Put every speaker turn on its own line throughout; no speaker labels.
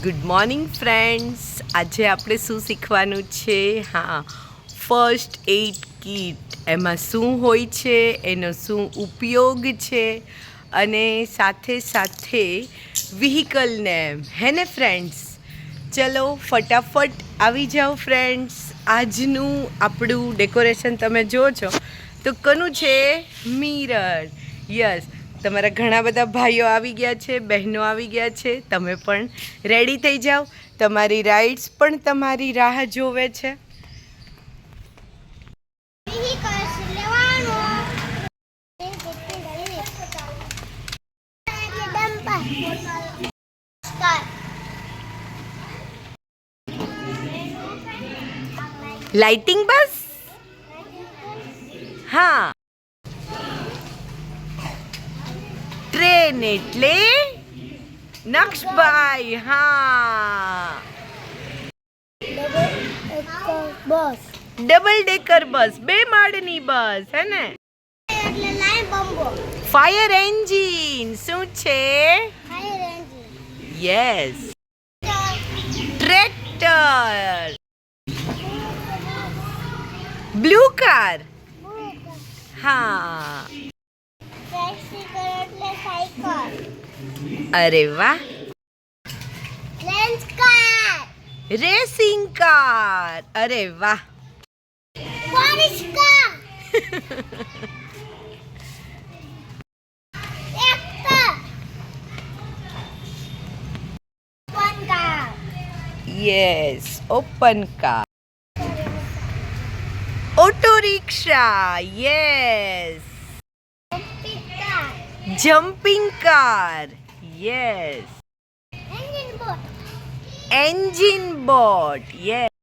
Good morning friends. આજે આપણે શું શીખવાનું છે? હા, ફર્સ્ટ એઇડ કીટ. એમાં શું હોય છે, એનો શું ઉપયોગ છે, અને સાથે સાથે વ્હીકલ નેમ, હે ને ફ્રેન્ડ્સ? ચલો ફટાફટ આવી જાઓ ફ્રેન્ડ્સ. આજનું આપણું ડેકોરેશન તમે જુઓ છો તો કોનું છે? મિરર. યસ, તમારા ઘણા બધા ભાઈઓ આવી ગયા છે, બહેનો આવી ગયા છે. તમે પણ રેડી થઈ જાઓ. તમારી રાઇડ્સ પણ તમારી રાહ જોવે છે. લાઇટિંગ બસ. હા, ટ્રેન એટલે નક્ષભાઈ. હા,
બસ
ડબલ ડેકર બસ, 2 માળની બસ, હે ને?
એટલે લાઈન બંબો
ફાયર એન્જિન. શું છે?
Fire engine
yes. Tractor. Blue car. હા.
ટ્રાઇસિકલ એટલે સાયકલ.
અરે વાહ.
Range car.
Racing car. અરે વાહ.
Police car. Tractor. Open car.
Yes, open car. Auto rickshaw. Yes.
ઓપી car.
Jumping car. Yes.
Engine boat.
Engine boat. Yes.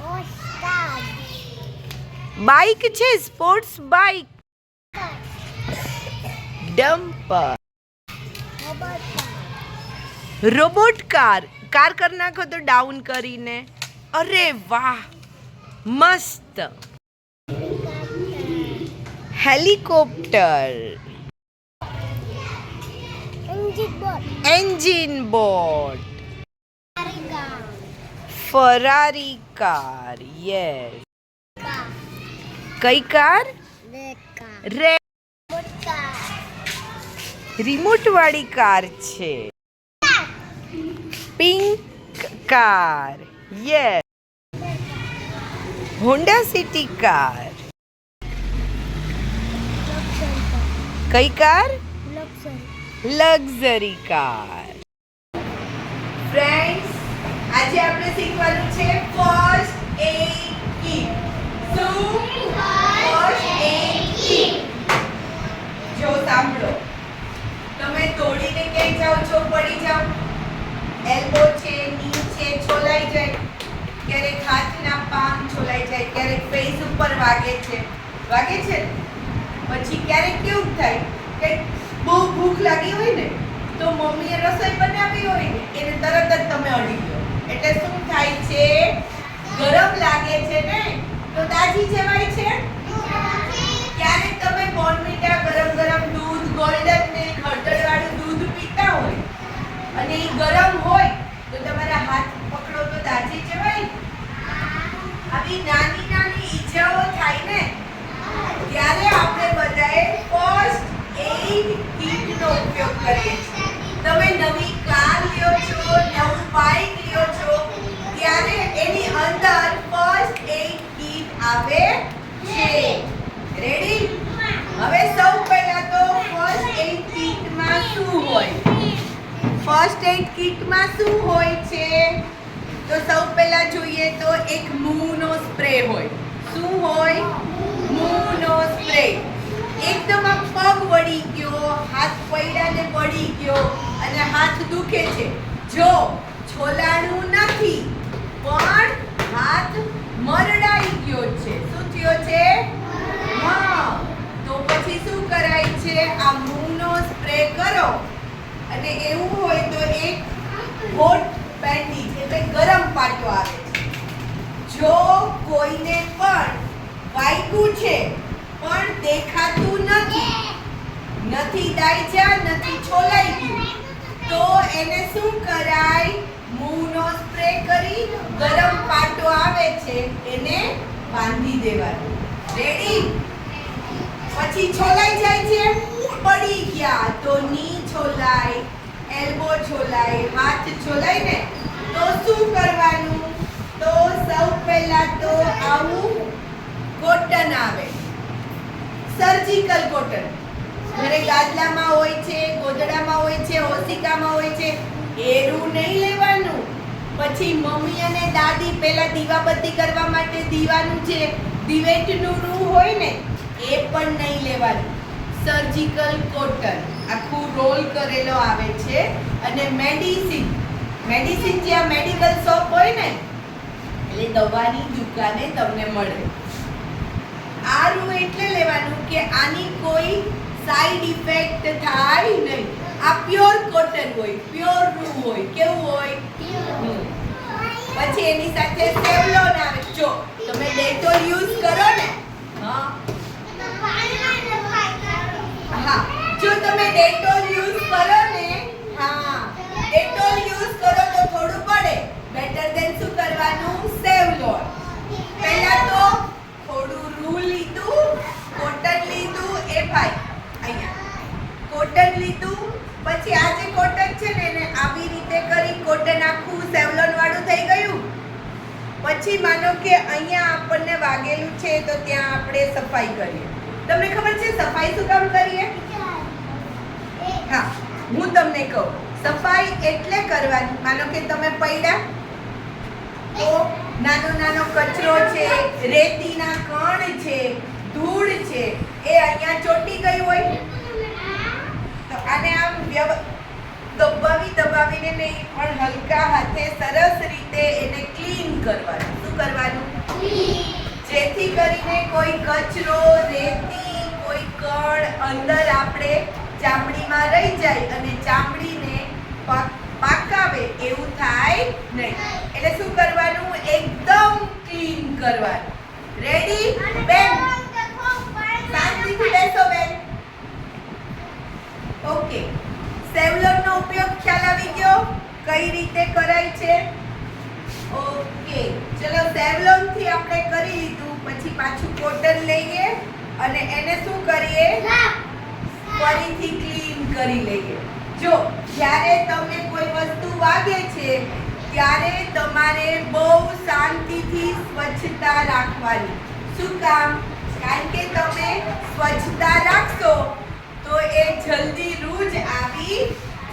Boss car.
Bike છે, sports bike. Dumper.
Robot car.
Robot car. Car કરી નાખો તો down કરીને. અરે વાહ, મસ્ત. Helicopter.
Engine boat.
Engine boat.
Car.
ફરારી car. Yes.
Car.
કઈ car?
Red car.
Red.
Boat car.
Remote વાળી કાર છે. Pink car. Yes. Honda city car. કઈ કાર? Luxury car. ફ્રેન્ડ્સ, આજે આપણે શીખવાનું છે ફર્સ્ટ એઇડ કીટ. શું? First aid kit. જો સાંભળો, તમે દોડીને ક્યાંય જાઓ છો, પડી જાઓ, એલ્બો છે, ની છે, છોલાઈ જાય, ક્યારેક હાથના પામ છોલાઈ જાય, ક્યારેક ફેસ ઉપર વાગે છે, પછી ક્યારેક કેવું થાય કે બહુ ભૂખ લાગી હોય ને તો મમ્મીએ રસોઈ બનાવી હોય ને એને તરત જ તમે અડી ગયો એટલે શું થાય છે? ગરમ લાગે છે ને તો દાજી જવાય છે. ક્યારેક તમે બોર્નવિટા, ગરમ ગરમ દૂધ, ગોલ્ડન મિલ્ક, હળદરવાળું દૂધ પીતા હોય અને એ ગરમ હોય તો તમારા હાથ પકડો તો દાજી જવાય. આવી નાની નાની ઈજાઓ થાય ને ત્યારે આપણે બધાએ ફર્સ્ટ એઇડ કીટનો ઉપયોગ કરીએ છીએ. તમે નવી કાર લ્યો છો, નવું બાઇક લ્યો છો ત્યારે એની અંદર ફર્સ્ટ એઇડ કીટ આવે છે. રેડી? હવે સૌ પહેલા તો ફર્સ્ટ એઇડ કીટમાં શું હોય? ફર્સ્ટ એઇડ કીટમાં શું હોય છે? તો સૌ પહેલા જોઈએ તો એક મૂવનો સ્પ્રે હોય. શું હોય? મૂવનો સ્પ્રે. એકદમ આ પગ વળી ગયો, હાથ પૈડાને વળી ગયો અને હાથ દુખે છે, જો છોલાણું નથી પણ હાથ મરડાઈ ગયો છે. શું થયો છે? હા, તો પછી શું કરાય છે? આ મૂવનો સ્પ્રે કરો અને એવું હોય તો એક હોટ બેન્ડેજ એટલે ગરમ પાટો આવે છે. જો કોઈને પણ વાગ્યું છે પણ દેખાતું નથી દાઈજા, નથી છોલાઈ ગયું તો એને શું કરાય? રીતે કરી ગરમ પાટો આવે છે એને બાંધી દેવાનો. રેડી? પછી છોલાઈ જાય છે, પડી ગયા તો ની છોલાય, એલ્બો છોલાય, હાથ છોલાય ને તો શું કરવાનું? તો સૌ પહેલા તો આવું કોટન આવે, સર્જિકલ કોટન. ઘરે ગાદલામાં હોય છે, ગોદડામાં હોય છે, ઓશિકામાં હોય છે, એ રૂ નહીં લેવાનું. પછી મમ્મી અને દાદી પહેલા દીવાબત્તી કરવા માટે દીવાનું છે દિવેટનું રૂ હોય ને એ પણ નહીં લેવાનું. સર્જિકલ કોટન આખું રોલ કરેલો આવે છે. અને મેડિસિન જ્યાં મેડિકલ શોપ હોય ને એટલે દવાની દુકાને તમને મળે. આ રૂ એટલે લેવાનું કે આની કોઈ સાઈડ ઇફેક્ટ થાય નહીં. આ પ્યોર કોટન હોય, પ્યોર રૂ હોય. કેવું હોય? પછી એની સાથે સેવલોન આવે. જો તમે ડેટોલ યુઝ કરો ને, હા, જો તમે ડેટોલ યુઝ કરો ને, હા, ડેટોલ યુઝ કરો તો થોડું પડે. બેટર દેન શું કરવાનું? સેવલોન. પહેલા તો થોડું રૂ લીધું, કોટન લીધું, એ ભાઈ અહીંયા કોટન લીધું. પછી આ જે કોટન છે ને એને આવી રીતે કરી કોટન આખું સેવલોન વાળું થઈ ગયું. પછી માનો કે અહીંયા આપણને વાગેલું છે તો ત્યાં આપણે સફાઈ કરીએ. તમને ખબર છે સફાઈ શું કામ કરીએ? હા, હું તમને કહું. સફાઈ એટલે કરવાની, માનો કે તમે પડ્યા તો નાનો નાનો કચરો છે, રેતીના કણ છે, ધૂળ છે, એ અહીંયા ચોટી ગઈ હોય તો આને આમ દબાવીને નહીં પણ હલકા હાથે સરસ રીતે એને ક્લીન કરવાનું. શું કરવાનું? જેથી કરીને કોઈ કચરો, રેતી, કોઈ કણ અંદર આપણે ચામડીમાં રહી જાય અને ચામડીને પાકાવે એવું થાય નહીં. એટલે શું કરવાનું? એકદમ ક્લીન કરવાનું. રેડી? બેન શાંતિથી બેસો બેન. ઓકે, સેવલોનનો ઉપયોગ ખ્યાલ આવી ગયો કઈ રીતે કરાય છે? ઓકે, ચલો સેવલોન થી આપણે કરી લીધું. પછી પાછું કોટન લઈએ અને એને શું કરીએ? ફરીથી ક્લીન કરી લઈએ. જો જ્યારે તમને કોઈ વસ્તુ વાગે છે ત્યારે તમારે બહુ શાંતિથી સ્વચ્છતા રાખવાની. શું કામ? કારણ કે તમે સ્વચ્છતા રાખશો તો એ જલ્દી રૂજ આવી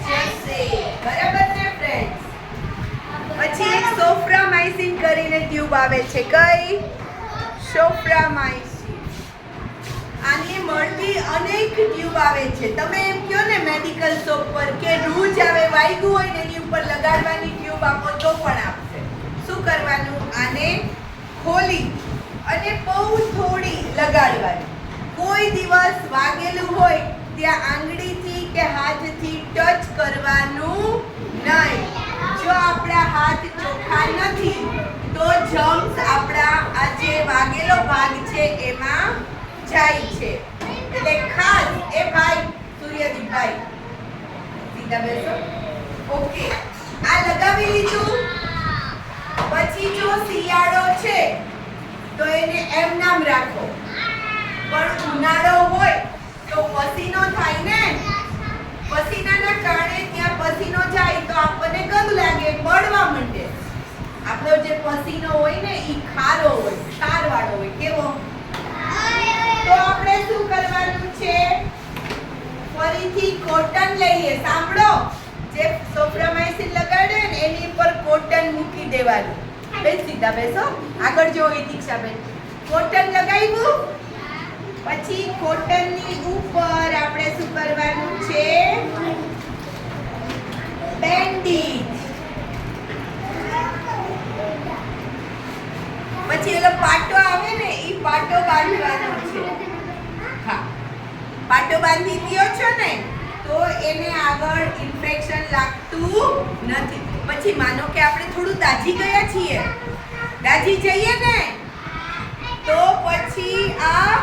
જશે. બરાબર ને ફ્રેન્ડ્સ? પછી એક સોફ્રામાઇસિન કરીને ટ્યુબ આવે છે. કઈ? સોફ્રામાઇસિન. આની મળતી અનેક ટ્યુબ આવે છે. તમે એમ કહો ને મેડિકલ શોપ પર કે રૂજ આવે, વાગ્યું હોય ને એની ઉપર લગાડવાની ટ્યુબ આપો તો પણ આપશે. શું કરવાનું? આને ખોલી અને બહુ થોડી લગાડવાની. કોઈ દિવસ વાગેલું હોય ત્યાં આંગળીથી કે હાથથી ટચ કરવાનું નહીં. જો આપણા હાથ ચોખ્ખા નથી તો જમ્સ આપણા આ જે વાગેલો ભાગ છે એમાં જાય છે. એટલે ખાસ એ ભાઈ સૂર્યદીપભાઈ સીધા બેસો. ઓકે, આ લગાવી લીધું. પછી જો શિયાળો છે તો એને એમ નામ રાખો. પણ ઉનાળો હોય તો પસીનો થાય ને, પસીનાના કારણે ત્યાં પસીનો જાય તો આપણને ગંધ લાગે, બળવા માંડે. આપણો જે પસીનો હોય ને એ ખારો હોય, ક્ષારવાળો હોય. કેવો? તો આપણે શું કરવાનું છે? ફરીથી કોટન લઈએ. સાંભળો, જે સોફ્રામાઇસિન લગાડે ને એની પર કોટન મૂકી દેવાનું. બેસ સીધા બેસો. આગળ જો દીક્ષાબેન. કોટન લગાવ્યું પછી કોટનની ઉપર આપણે શું કરવાનું છે? બેન્ડેજ. પછી એલો પાટો આવે ને એ પાટો બાંધવાનો છે. હા, પાટો બાંધી દ્યો છો ને તો એને આગળ ઇન્ફેક્શન લાગતું નથી. પછી માનો કે આપણે થોડું દાજી ગયા છીએ, દાજી જઈએ ને તો પછી આ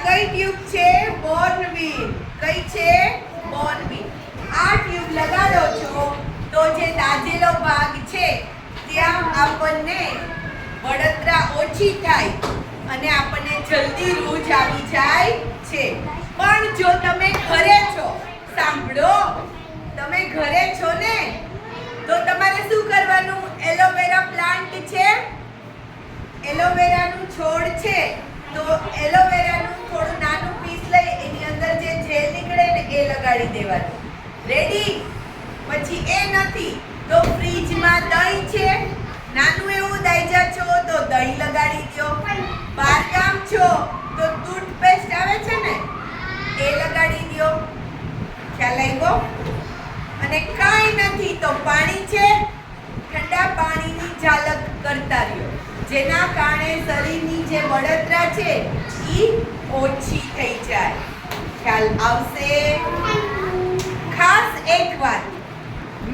કઈ ટ્યુબ છે? બોર્નવિન. કઈ છે? બોર્નવિન. આ ટ્યુબ લગાડો છો તો જે દાજેલો ભાગ ઓછી થાય અને આપણને જલ્દી રૂજ આવી જાય છે. પણ જો તમે ઘરે છો, સાંભળો, તમે ઘરે છો ને, તો તમારે શું કરવાનું? એલોવેરા પ્લાન્ટ છે, એલોવેરાનું છોડ છે, તો એલોવેરાનું થોડું નાનું પીસ લઈ એની અંદર જે જેલ નીકળે ને એ લગાડી દેવાનું. રેડી? પછી એ નથી તો ફ્રીજમાં દહીં છે, નાનું એવું દાયજા છો તો દહીં લગાડી દો. બહારગામ છો તો ટૂથપેસ્ટ આવે છે ને એ લગાડી દો. ખ્યાલ આવ્યો? અને કાંઈ નથી તો પાણી છે, ઠંડા પાણીની ઝાલક કરતા રહ્યો, જેના કારણે શરીરની જે બળતરા છે એ ઓછી થઈ જાય. ખ્યાલ આવશે? ખાસ એક વાત,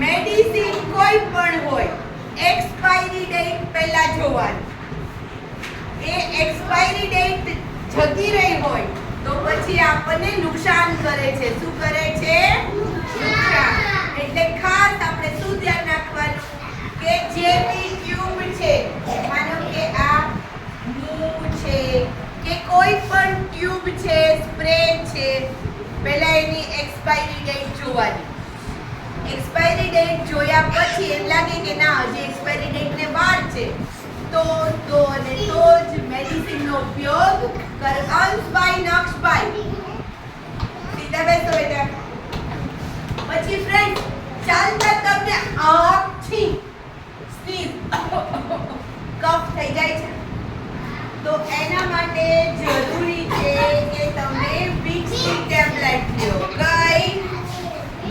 મેડિસિન કોઈ પણ હોય એક્સપાયરી ડેટ પહેલા જોવાની. એ એક્સપાયરી ડેટ જતી રહી હોય તો પછી આપણને નુકસાન કરે છે. શું કરે છે? નુકસાન. એટલે ખાસ આપણે શું ધ્યાન રાખવાનું કે જે બી ટ્યુબ છે, માનો કે આ મૂવ છે કે કોઈ પણ ટ્યુબ છે, સ્પ્રે છે, પહેલા એની એક્સપાયરી ડેટ જોવાની. એક્સપાયરી ડેટ જોયા પછી એમ લાગે કે ના હજી એક્સપાયરી ડેટ ને વાર છે તો જ મેડિસિનનો ઉપયોગ કર. અંશભાઈ, નક્ષભાઈ, સીધા બેસો બેટા. પછી ફ્રેન્ડ ચાલતા તમને આખી સ્નીઝ કફ થઈ જાય છે તો એના માટે જરૂરી છે કે તમે વિક્સની ટેબ્લેટ લ્યો. કઈ?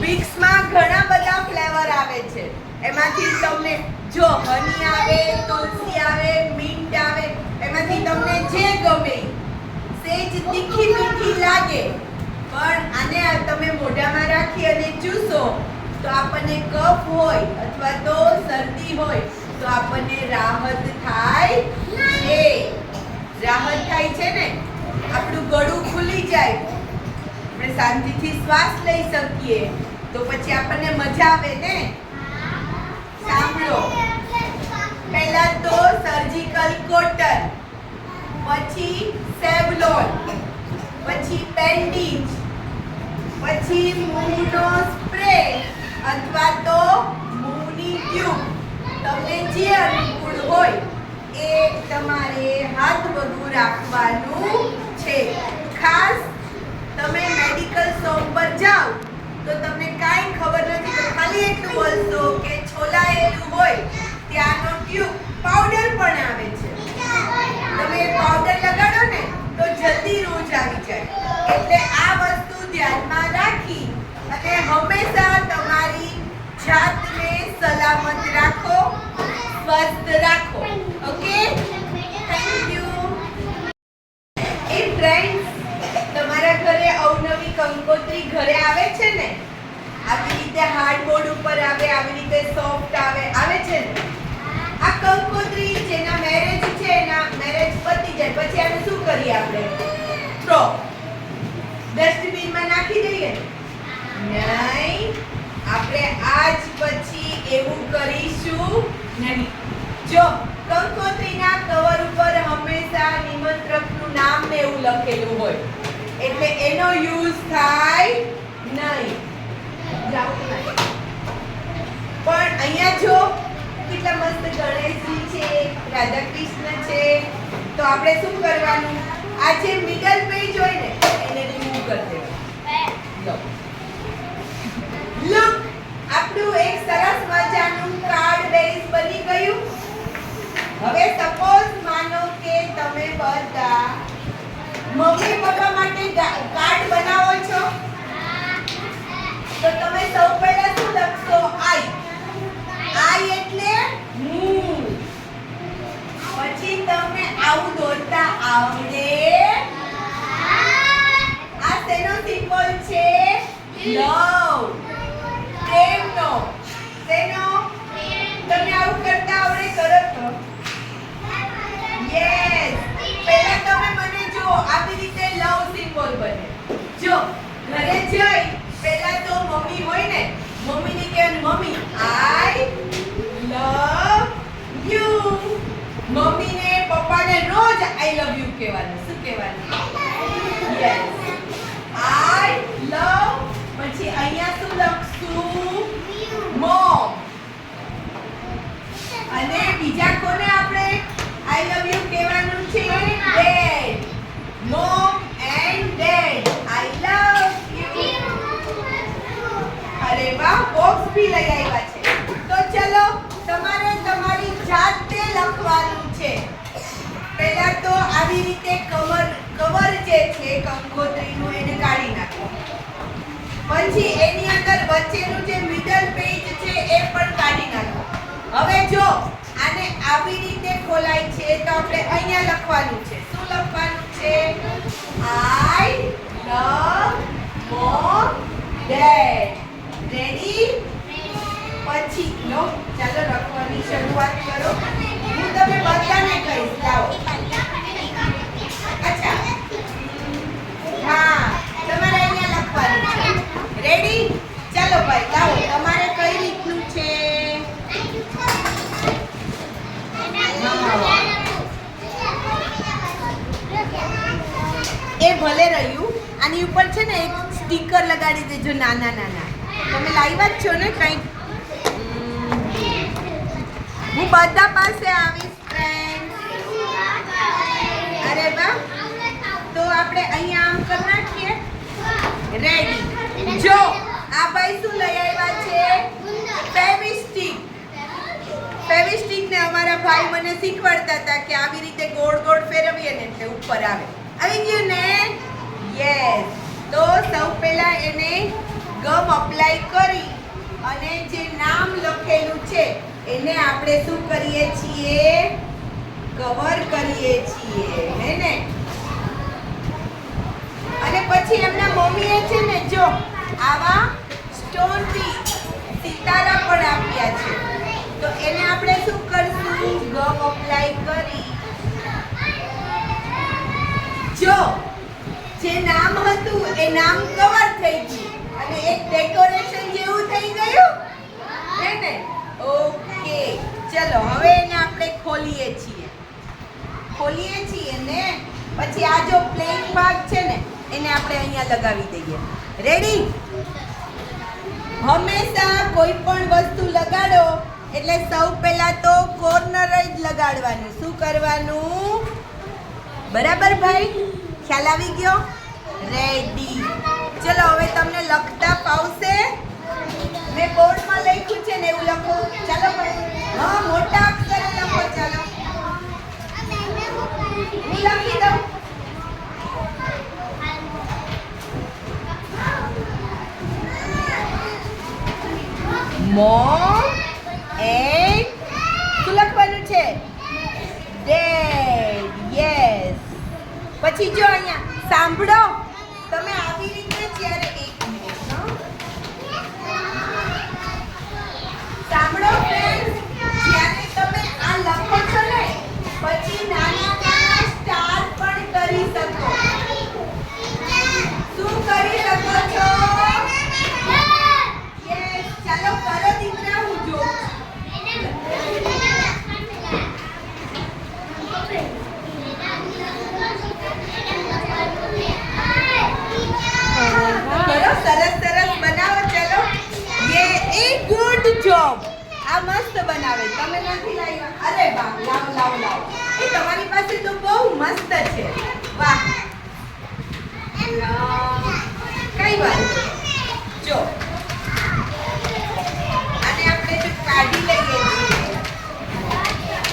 વિક્સમાં ઘણા બધા ફ્લેવર આવે છે. એમાંથી તમને જો હની આવે, તુલસી આવે, મિન્ટ આવે, એમાંથી તમને જે ગમે. સેજ તીખી મીઠી લાગે પણ આને તમે મોઢામાં રાખી અને ચૂસો તો આપણને કફ હોય અથવા તો શરદી હોય તો આપણને રાહત થાય છે. રાહત થાય છે ને, આપણું ગળું ખુલી જાય, આપણે શાંતિથી શ્વાસ લઈ શકીએ તો પછી આપણને મજા આવે ને. સાંભળો, પહેલા તો સર્જિકલ કોટન, પછી સેવલોન, પછી બેન્ડેજ, પછી મૂવનો સ્પ્રે અથવા તો મૂવની ટ્યુબ, તમને જે અનુકૂળ હોય એ તમારે હાથ વગું રાખવાનું છે. ખાસ તમે મેડિકલ શોપ પર જાઓ તો તમને કાંઈ ખબર નથી તો ખાલી એટલું બોલશો કે છોલાયેલું હોય ત્યાંનો ટ્યુબ પાવડર પણ આવે છે, તમે પાવડર લગાડો ને તો જલ્દી રોજ આવી જાય. એટલે આ વસ્તુ ધ્યાનમાં રાખી અને હંમેશા તમારી જાતને સલામત રાખો, સ્વસ્થ રાખો. Okay, thank you. A friends, તમારા ઘરે અવનવી કંકોત્રી ઘરે આવે છે ને, આવી રીતે હાર્ડબોર્ડ ઉપર આવે, આવી રીતે સોફ્ટ આવે છે ને. આ કંકોત્રી જેના મેરેજ છે એના મેરેજ પતી જાય પછી આને શું કરીએ આપણે? થ્રો, ડસ્ટબિનમાં નાખી દઈએ. નહીં, આપણે આજ પછી એવું કરીશું નહીં. જો કંકોત્રીના કવર ઉપર હંમેશા નિમંત્રકનું નામ ને એવું લખેલું હોય એટલે એનો યુઝ થાય નહીં. પણ અહીંયા જો કેટલા મસ્ત ગણેશજી છે, રાધા કૃષ્ણ છે, તો આપણે શું કરવાનું? આ જે મિડલ પેજ હોય ને એને રિમૂવ કરી દેવાનું. લુક, આપણું એક સરસ મજાનું કાર્ડ બેઝ બની ગયું. હવે સપોઝ માનો કે તમે બધા મમ્મી પપ્પા માટે કાર્ડ બનાવો છો તો તમે સૌ પહેલા શું લખશો? આઈ. આઈ એટલે હું. પછી તમને આવું દોરતા આવડે? આ તેનો સિમ્બોલ છે લવ, પ્રેમનો. તેનો તમને આવું કરતા આવડે? કરો તો. યસ. પહેલા તમે મને જો આવી રીતે લવ સિમ્બોલ બને. જો ઘરે જઈ પહેલા તો મમ્મી હોય ને, મમ્મીને કહેવાનું મમ્મી આઈ લવ યુ. મમ્મીને પપ્પાને આઈ લવ યુ કહેવાનું. શું કહેવાનું? યસ. આઈ લવ, પછી અહીંયા શું લખશું? મોમ. અને બીજા કોને આપણે આઈ લવ યુ કહેવાનું છે? Dad. Mom and dad, I love you. અરે વાહ, બોક્સ ભી લઈ આવ્યા છે. તો ચલો તમારે તમારી જાતે લખવાનું છે. પહેલા તો આવી રીતે કવર જે છે કંકોત્રીનું એને કાઢી નાખો. પછી એની અંદર વચ્ચેનું જે મિડલ પેજ છે એ પણ કાઢી નાખો. હવે જો આને આવી રીતે ખોલાય છે તો આપણે અહીંયા લખવાનું છે. શું લખવાનું છે? આઈ લવ મોમ ડેડ. રેડી? પછી લો ચાલો લખવાની શરૂઆત કરો. હું તમે બધાને કહીશ. લાવો. અચ્છા, હા, તમારે અહીંયા લખવાનું છે. રેડી? ચાલો ભાઈ લાવો. તમારે કઈ રીતનું છે? એ ભલે રહ્યું. આની ઉપર છે ને એક સ્ટીકર લગાડી દેજો નાના નાના. તમે લાવ્યા જ છો ને કંઈક? હું બધા પાસે આવીશ ફ્રેન્ડ. અરે વાહ, તો આપણે અહીંયા આમ કરી નાખીએ. રેડી? જો આ ભાઈ શું લઈ આવ્યા છે? ફેવિસ્ટિક. ફેવિસ્ટિક ને અમારા ભાઈ મને શીખવાડતા હતા કે આવી રીતે ગોળ ગોળ ફેરવીએ ને એટલે ઉપર આવે. આવી ગયું ને? યસ. તો સૌ પહેલા એને ગમ અપ્લાય કરી અને જે નામ લખેલું છે એને આપણે શું કરીએ છીએ? કવર કરીએ છીએ, હે ને? અને પછી એમના મમ્મીએ છે ને જો આવા સ્ટોનથી સિતારા પણ આપ્યા છે. તો એને આપણે શું કરશું? ગમ અપ્લાય કરી જો જે નામ હતું એ નામ કવર થઈ ગયું અને એક ડેકોરેશન જેવું થઈ ગયું, હે ને? ઓકે, ચલો હવે એને આપણે ખોલીએ છીએ ને. પછી આ જો પ્લેન ભાગ છે ને એને આપણે અહીંયા લગાવી દઈએ. રેડી? હંમેશા કોઈ પણ વસ્તુ લગાડો એટલે સૌ પહેલા તો કોર્નર જ લગાડવાનું. શું કરવાનું? બરાબર ભાઈ? ખ્યાલ આવી ગયો? રેડી? ચલો હવે તમને લખતા ફાવશે? મેં બોર્ડમાં લખ્યું છે ને એવું લખો. ચાલો ભાઈ. હા, મોટા અક્ષરે લખો. ચાલો હું લખી દઉં. મોમ એન્ડ શું લખવાનું છે? ડેડ. યસ. પછી જો અહીંયા સાંભળો, તમે આવી રીતે જ્યારે એક મિનિટ સાંભળો ફ્રેન્ડ્સ, જ્યારે તમે આ લખો છો ને પછી નાના નાના સ્ટાર પણ કરી શકો. શું કરી શકો છો? યસ. ચાલો કરો દીકરા, હું જોઉં છું. સરસ સરસ બનાવો. ચલો એ ગુડ જોબ. આ મસ્ત બનાવે. તમે નથી લાવ્યા? અરે વાહ, લાવો લાવો લાવો. એ તમારી પાસે તો બહુ મસ્ત છે. વાહ. કઈ વાત જો આને આપણે જો કાઢી લઈએ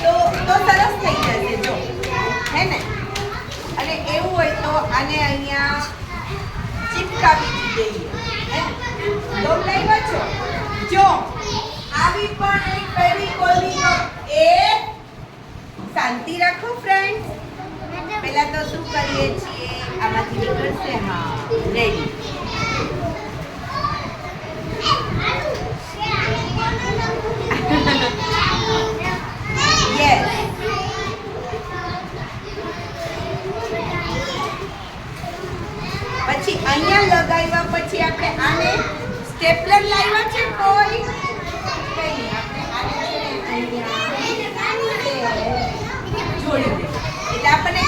તો સરસ થઈ જશે. જો, હે ને? અને એવું હોય તો આને અહીંયા ચિપકાવી દઈએ. દો લાવ્યા છો? જો આવી પણ એક ફેવિકોલની એ શાંતિ રાખો ફ્રેન્ડ્સ. પહેલા તો શું કરીએ છીએ? આમાંથી નીકળશે. હા, રેડી? યસ. પછી અહીંયા લગાવ્યા પછી આપણે આને સ્ટેપલર લાવ્યા છે કોઈ? કઈ નહીં, આપણે આને અહીંયા જોડી દે એટલે આપણને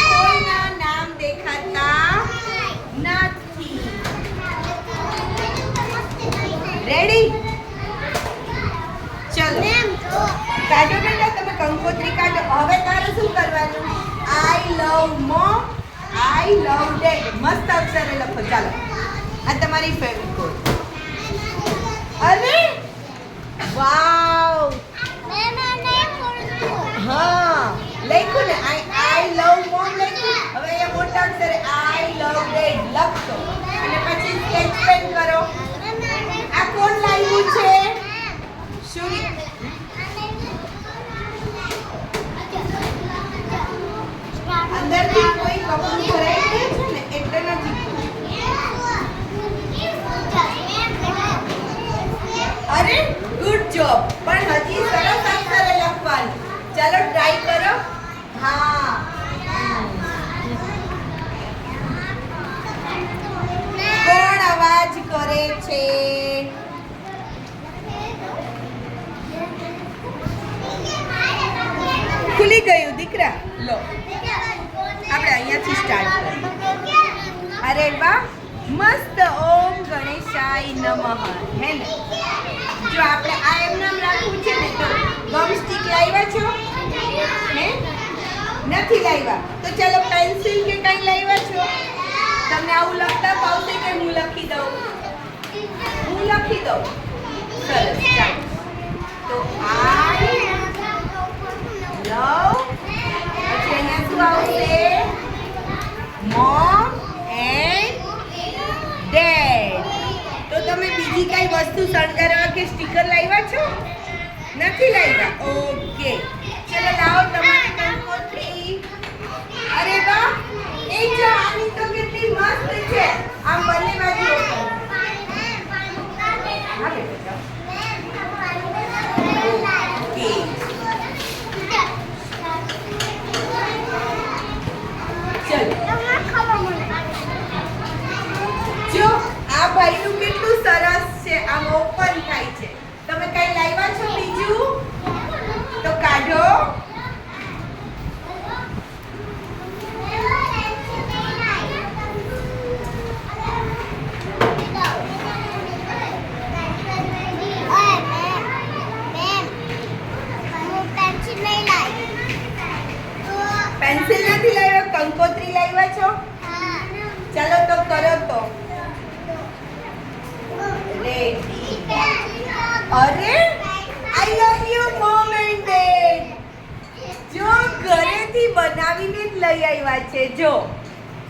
કાઢો બેટા, તમે કંકોત્રી કાઢો. હવે તારે શું કરવાનું? આઈ લવ મોમ, આઈ લવ ડેડ. મસ્ત અક્ષરે લખો. ચાલો, આ તમારી ફેવિકોલ. અરે વાવ, હા લખ્યું ને, આઈ લવ મોમ લખ્યું. હવે અહીંયા મોટા અક્ષરે આઈ લવ ડેડ લખશો અને પછી સ્કેચ પેન કરો. આ કોણ લાવ્યું છે? શું? અંદરથી કોઈ કપડું ભરાઈ ગયું છે ને એટલે નથી. અરે ગુડ જોબ, પણ હજી સરસ અક્ષરે લખવાનું. ચાલો ટ્રાય કરો. હા, કોણ અવાજ કરે છે? ખુલી ગયું દીકરા. લો, આપણે અહીંયાથી સ્ટાર્ટ કરીએ. અરે વાહ, મસ્ત. ઓમ ગણેશાય નમઃ. હે ને? જો આપણે આ એમ નામ રાખવું છે ને, તો ગમ સ્ટિક લાવ્યા છો? હે, નથી લાવ્યા તો ચાલો પેન્સિલ કે કઈ લાવ્યા છો? તમને આવું લખતા ફાવશે કે હું લખી દઉં? હું લખી દઉં. સરસ, ચાલો. તો આઈ લવ, પછી અહીંયા શું આવશે? Mom and dad. તો તમે બીજી કઈ વસ્તુ શણગારવા કે સ્ટીકર લાવ્યા છો? નથી લાવ્યા? ઓકે, ચલો લાવો તમારી કંકોત્રી. અરે વાહ, એ જો આની તો કેટલી મસ્ત છે. આમ બંને બાજુ ઓપન. હા બેટા, ઓકે. જો આ ભાઈનું કેટલું સરસ છે, આમ ઓપન થાય છે. તમે કઈ લાવ્યા છો બીજું? તો કાઢો. પેન્સિલ નથી લાવ્યા, કંકોત્રી લાવ્યા છો? ચાલો તો કરો તો. રેડી. અરે I love you mom and dad. જો ઘરેથી બનાવીને જ લઈ આવ્યા છે. જો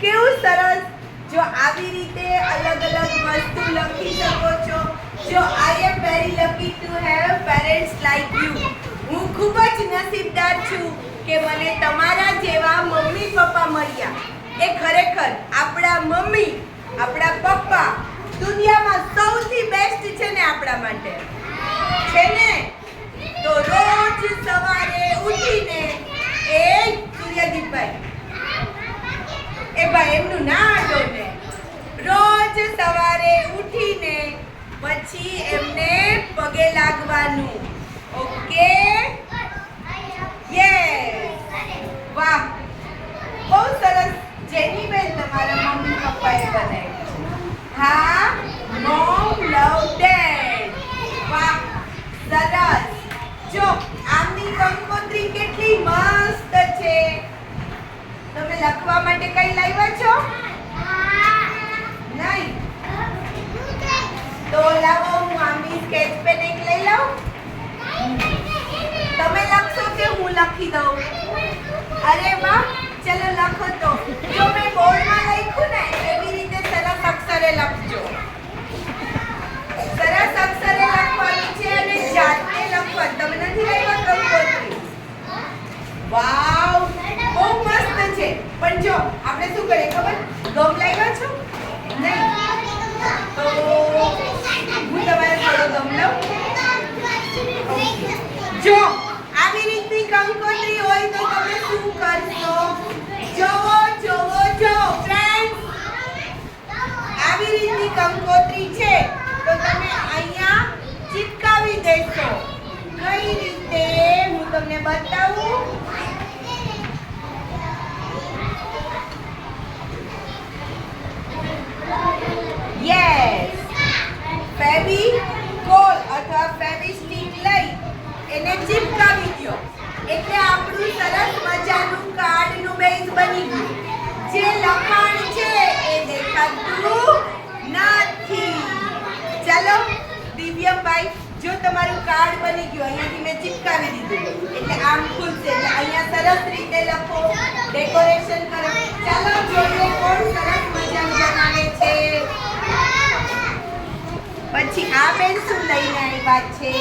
કેવું સરસ. જો આવી રીતે અલગ અલગ વસ્તુ લખી શકો છો. જો I am very lucky to have parents like you. હું ખૂબ જ નસીબદાર છું કે મને તમારા જેવા મમ્મી પપ્પા મળ્યા. એ ખરેખર આપણા મમ્મી, આપણા પપ્પા દુનિયામાં સૌથી બેસ્ટ છે ને આપણા માટે. છે ને? તો રોજ સવારે ઉઠીને એ સૂર્યદીપભાઈ, એ ભાઈ એમનું ના આડો ને, રોજ સવારે ઉઠીને પછી એમને પગે લાગવાનું. ઓકે, યસ, વાહ, બહુ સરસ. જેનીબેન તમારા મમ્મી પપ્પાએ બનાવ્યું. હા, મોમ લવ ડેડ. વાહ, સરસ. જો આમની કંકોત્રી કેટલી મસ્ત છે. તમે લખવા માટે કઈ લાવ્યા છો? નહીં? તો લાવો, હું આમની સ્કેચ પેન એક લઈ લઉં. તમે લખશો કે હું લખી દઉં? અરે વાહ, ચલો લખો તો. જો મેં બોર્ડમાં લખ્યું ને એવી રીતે સરસ અક્ષરે લખજો. સરસ અક્ષરે લખવાનું છે અને જાતે લખવાનું. તમે નથી લાવ્યા કંકોત્રી? વાવ, બહુ મસ્ત છે. પણ જો આપણે શું કરીએ ખબર? ગમ લાવ્યા છો? નહીં? તો હું તમારે થોડો ગમ લઉં. જો આવી રીતની કંકોત્રી હોય તો તમે શું કરશો? જોવો જોવો જો ફ્રેન્ડ્સ, આવી રીતની કંકોત્રી છે તો તમે અહીંયા ચિપકાવી દેશો. લખો, ડેકોરેશન કરો. ચાલો જોઈએ કોણ સરસ મજાનું બનાવે છે. પછી આ બેન શું લઈને આવ્યા છે?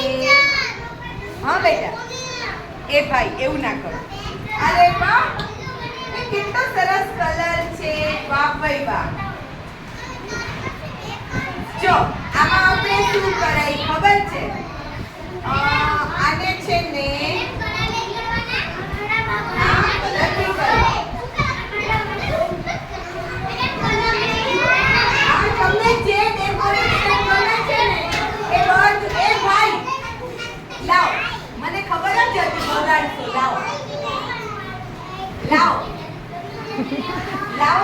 હા બેટા, એ ભાઈ એવું ના કરો. અરે વાહ, એ કેટલો સરસ કલર છે. વાહ ભાઈ વાહ. જો આમાં આપણે શું કરાય ખબર છે? આને છે ને તમને જે ડેકોરેશન ગમે છે ને એ બધું. એ ભાઈ લાવ, મને ખબર જ હતી બગાડશો. લાવ લાવ લાવ.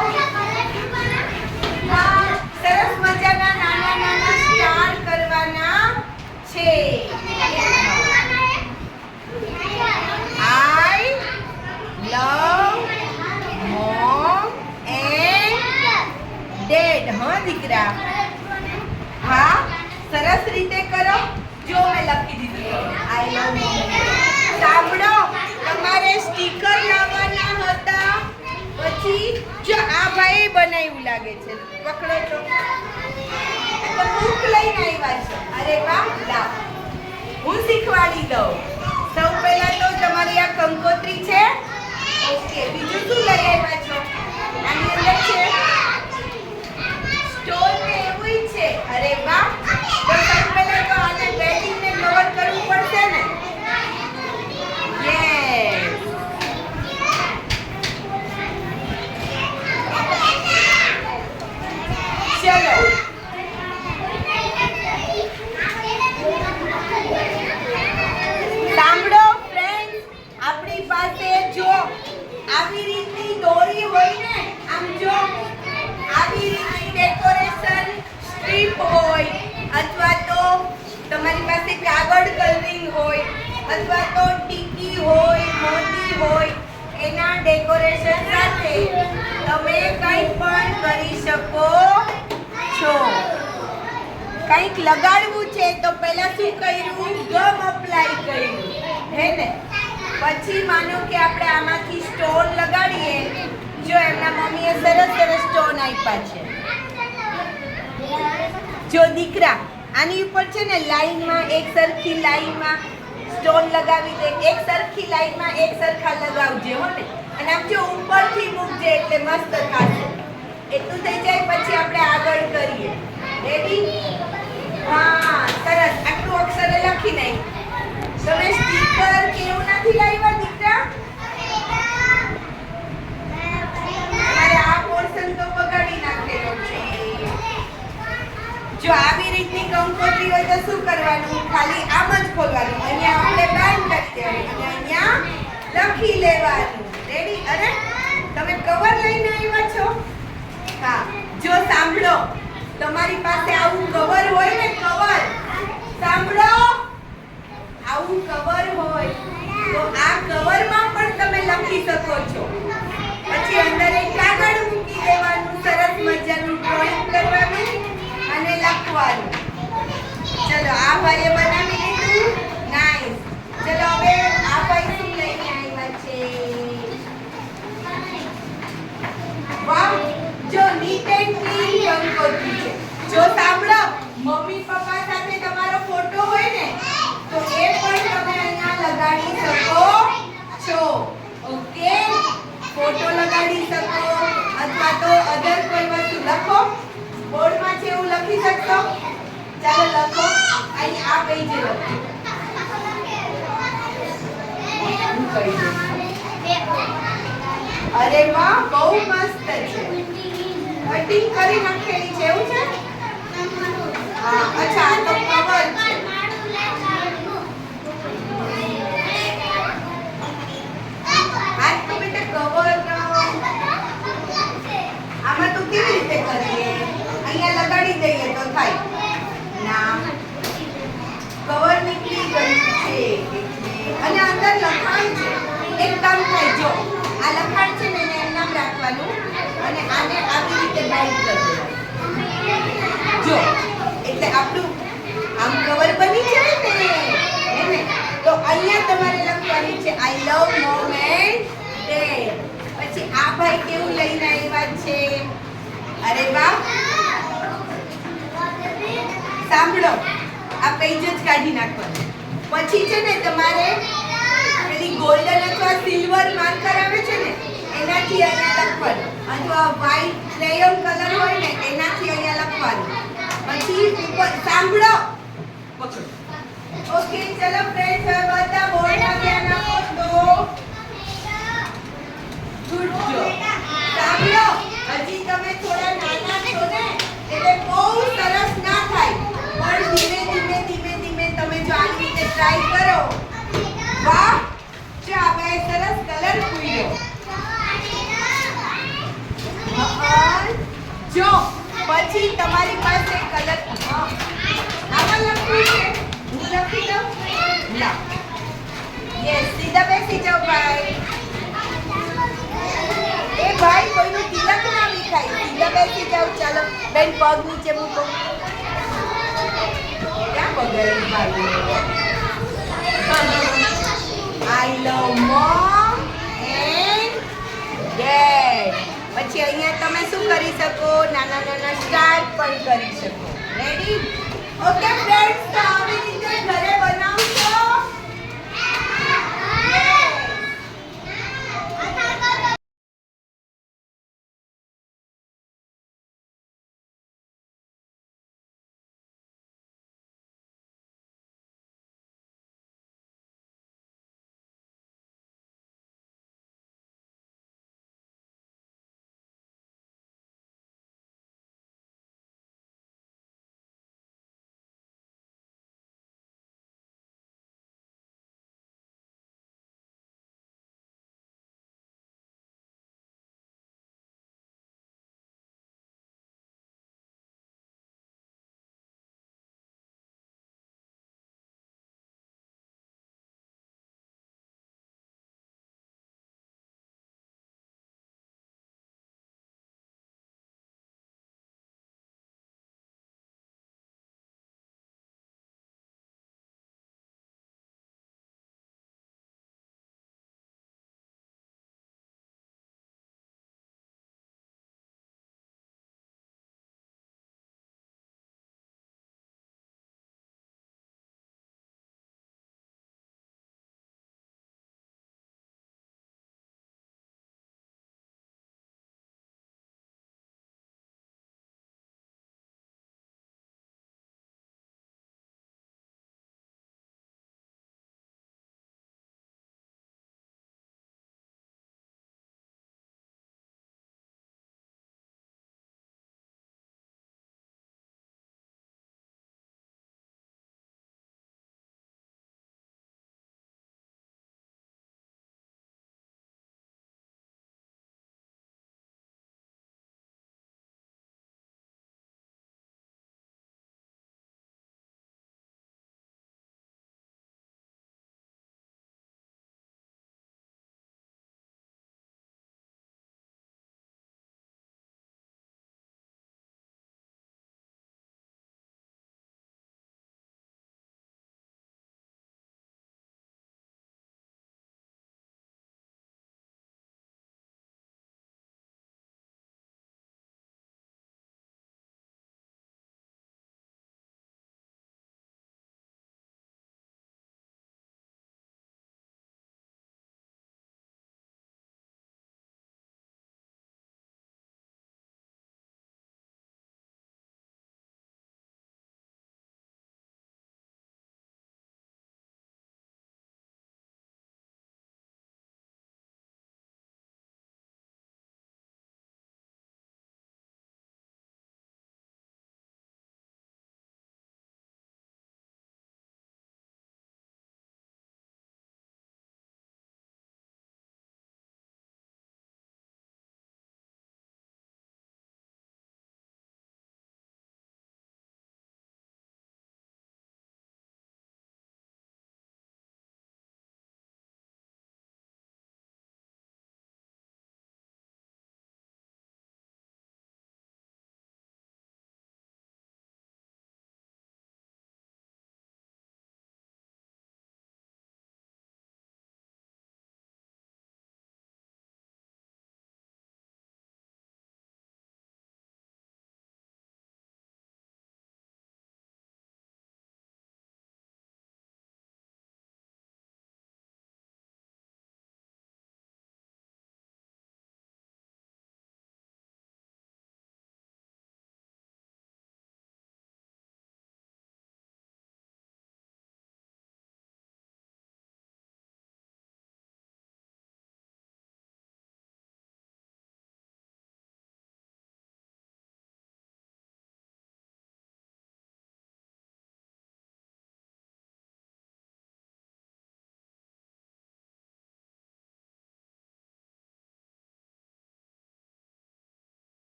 હા, સરસ મજાના નાના નાના સ્ટાર કરવાના છે. I love mom and dad. હા દીકરા, હા સરસ રીતે કરો. જો મેં લખી દીધું I love mom and dad. સાંભળો, તમારે સ્ટીકર લાવવાના હતા. પછી જો આ ભાઈ બનાવ્યું લાગે છે. પકડો તો. તો બુક લઈને આવ્યા છે. અરે વાહ, લાવ હું શીખવાડી દઉં. સૌ પહેલા તો તમારી આ કંકોત્રી છે. ઓકે, બીજું શું લઈ આવ્યા છો? આની અંદર છે સ્ટોન ને એવું છે. અરે વાહ, તો સૌ પહેલા તો આને બેડિંગને કવર કરવું પડશે ને. યસ. ચલો સાંભળો ફ્રેન્ડ્સ, આપણી પાસે જો આવી રીતની દોરી હોય ને, આમ જો આવી રીતની ડેકોરેશન સ્ટ્રીપ હોય, અથવા તો તમારી પાસે કાગળ કલરિંગ હોય, અથવા તો ટીકી હોય, મોતી હોય, એના ડેકોરેશન સાથે તમે કંઈ પણ કરી શકો છો. કંઈક લગાડવું છે તો પહેલા શું કર્યું? ગમ અપ્લાય કર્યું, હે ને? પછી માનો કે આપણે આમાંથી સ્ટોન લગાડીએ. જો એમના મમ્મીએ સરસ સરસ સ્ટોન આપ્યા છે. જો દીકરા, આની ઉપર છે ને લાઈનમાં એક સરખી લાઈનમાં સ્ટોન લગાવી દે. એક સરખી લાઈનમાં એક સરખા લગાવજે હો ને. અને આમ જો ઉપરથી મૂકજે એટલે મસ્ત થશે. એટલું થઈ જાય પછી આપણે આગળ કરીએ. રેડી? હા સરસ. આટલું અક્ષરે લખી નાખ. તમે સ્ટીકર કે એવું નથી લાવ્યા દીકરા? તમારે આ પોર્શન તો બગાડી નાખેલો છે. જો આવી રીતની કંકોત્રી હોય તો શું કરવાનું? ખાલી આમ જ ખોલવાનું. અહીંયા આપણે બાંધ કરી દેવાનું અને અહીંયા લખી લેવાનું. રેડી? અરે તમે કવર લઈને આવ્યા છો? હા, જો સાંભળો, તમારી પાસે આવું કવર હોય ને, કવર સાંભળો, આવું કવર હોય તો આ કવરમાં પણ તમે લખી શકો છો. પછી અંદર એક કાગળ મૂકી દેવાનું, સરસ મજાનું ડ્રોઈંગ કરવાનું અને લખવાનું. ચલો આ ભાઈએ બનાવી લીધું. નાઈસ. ચલો હવે આ ભાઈ શું લઈને આવ્યા છે? વાહ, જો નીટ એન્ડ ક્લીન કંકોત્રી છે. જો સાંભળો, મમ્મી પપ્પા સાથે તમારો ફોટો હોય ને તો એ પણ તમે અહીંયા લગાડી શકો છો. ઓકે, ફોટો લગાડી શકો અથવા તો અધર કોઈ વસ્તુ લખો. બોર્ડમાં છે એવું લખી શકશો. ચાલો લખો. અહીં આ પેજે લખો. અરે વાહ, બહુ મસ્ત છે. કટિંગ કરી નાખેલી છે એવું છે? હા, અચ્છા, તો કવર છે. આ તો બેટા કવર આમાં તો કેવી રીતે કરીએ? અહીંયા લગાડી દઈએ તો થાય ના. કવર નીકળી ગયું છે અને અંદર લખાણ છે. એક કામ થાય, જો આ લખાણ છે ને એને એમ નામ રાખવાનું અને આને આવી રીતે બાઇન્ડ કરી દેવાનું. જો એટલે આપણું આમ કવર બની જાય ને, હે ને? તો અહીંયા તમારે લખવાની છે I love mom and red. પછી આ ભાઈ કેવું લઈને આવ્યા છે? અરે વાહ. સાંભળો, આ પેજ જ કાઢી નાખવાનું. પછી છે ને તમારે પેલી ગોલ્ડન અથવા સિલ્વર માર્કર આવે છે ને એનાથી અહીંયા લખવાનું, અથવા વ્હાઈટ ક્રેયોન કલર હોય ને એનાથી અહીંયા લખવાનું. પછી ઉપર સાંભળો, પકડો. ઓકે, ચલો ફ્રેન્ડ્સ, હવે બધા બોર્ડમાં ધ્યાન આપો તો ગુડ જોબ. સાંભળો, હજી તમે થોડા નાના છો ને એટલે બહુ સરસ ના થાય, પણ ધીમે ધીમે ધીમે ધીમે તમે જો આવી રીતે ટ્રાય કરો. વાહ, જો આપણે સરસ કલર પૂર્યો. જો પછી તમારી પાસે કલર આમાં લખ્યું છે, હું લખી દઉં. લા, યસ, સીધા બેસી જાઓ ભાઈ. એ ભાઈ, કોઈનું તિલક ના વિખાય, સીધા બેસી જાઓ. ચાલો બેન, પગ નીચે મૂકો. ક્યાં બગડ્યું ભાઈ? આઈ લવ મોમ એન્ડ ડેડ. પછી અહીંયા તમે શું કરી શકો? નાના નાના સ્ટાર પણ કરી શકો. રેડી? ઓકે ફ્રેન્ડ્સ, તો આવી રીતે ઘરે બનાવશો.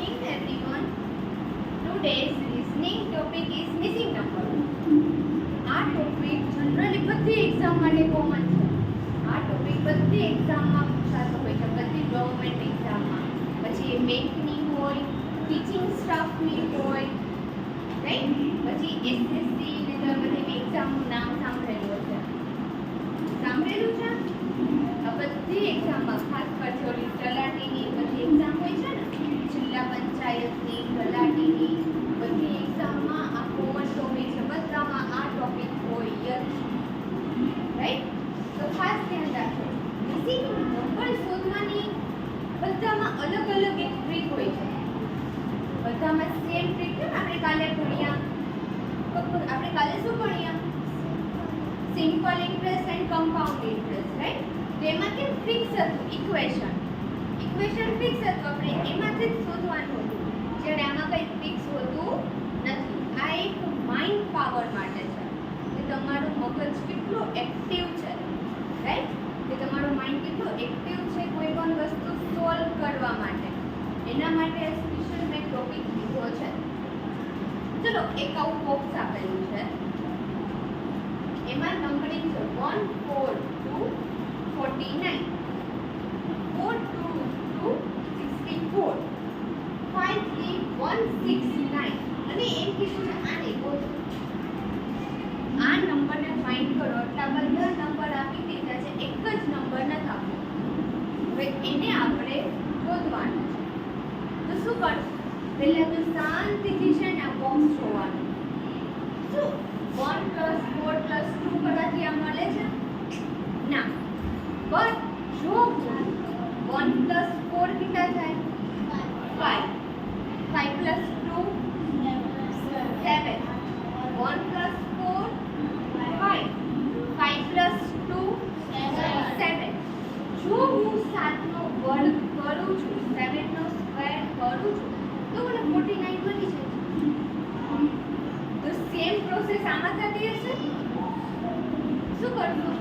morning everyone. Today's listening topic is missing number. આ ટોપિક જનરલી બધી એક્ઝામ માટે કોમન છે. આ ટોપિક બધી એક્ઝામમાં પૂછાતો હોય છે, બધી ગવર્મેન્ટ એક્ઝામમાં. પછી એ બેંકની હોય, ટીચિંગ સ્ટાફની હોય, રાઈટ? પછી એસએસસી ને તો બધી એક્ઝામનું નામ સાંભળેલું છે. સાંભળેલું છે? આ બધી એક્ઝામમાં ખાસ કરીને ઓલી તલાટીની બધી એક્ઝામ હોય છે ને, જિલ્લા પંચાયતની, તલાટીની બધી એક્ઝામમાં આ કોમન ટોપિક છે. બધામાં આ ટોપિક હોય જ, રાઈટ? તો ખાસ ધ્યાન રાખજો. મિસિંગ નંબર શોધવાની બધામાં અલગ અલગ એક ટ્રીક હોય છે. બધામાં સેમ ટ્રીક છે. આપણે કાલે ભણ્યા, આપણે કાલે શું ભણ્યા? Simple interest and compound interest, right? તેમાં કેમ ફિક્સ હતું ઇક્વેશન ફિક્સ હતું, આપણે એમાંથી જ શોધવાનું હતું. જ્યારે આમાં કંઈ ફિક્સ હોતું નથી. આ એક માઇન્ડ પાવર માટે છે કે તમારું મગજ કેટલું એક્ટિવ છે, રાઈટ? કે તમારું માઇન્ડ કેટલું એક્ટિવ છે કોઈ પણ વસ્તુ સોલ્વ કરવા માટે. એના માટે સ્પેશિયલ મેં ટોપિક લીધો છે. ચલો, એક આવું બોક્સ આપેલું છે, એમાં નંબરિંગ છે 1 4 2 49 4 2 2 64 5 3 169 અને એમ કીધું છે આને ગોતો. આ નંબરને ફાઇન્ડ કરો. એટલા બધા નંબર આપી દીધા છે, એક જ નંબર નથી આપ્યો. હવે એને આપણે શોધવાનું છે. તો શું કરશું? પહેલા તો શાંતિથી છે ને આ બોક્સ જોવાનું. શું 1 + 4 + 2 કરવાથી આ મળે છે? ના. બટ જો 1 + 4 કેટલા થાય? 5. 5 + 2 7. 1 + 4 5. 5 + 2 7. જો હું 7 નો વર્ગ કરું છું, 7 નો સ્ક્વેર કરું છું, તો મને 49 મળી જાય. તો સેમ પ્રોસેસ આમાં થતી હશે. શું કરશું?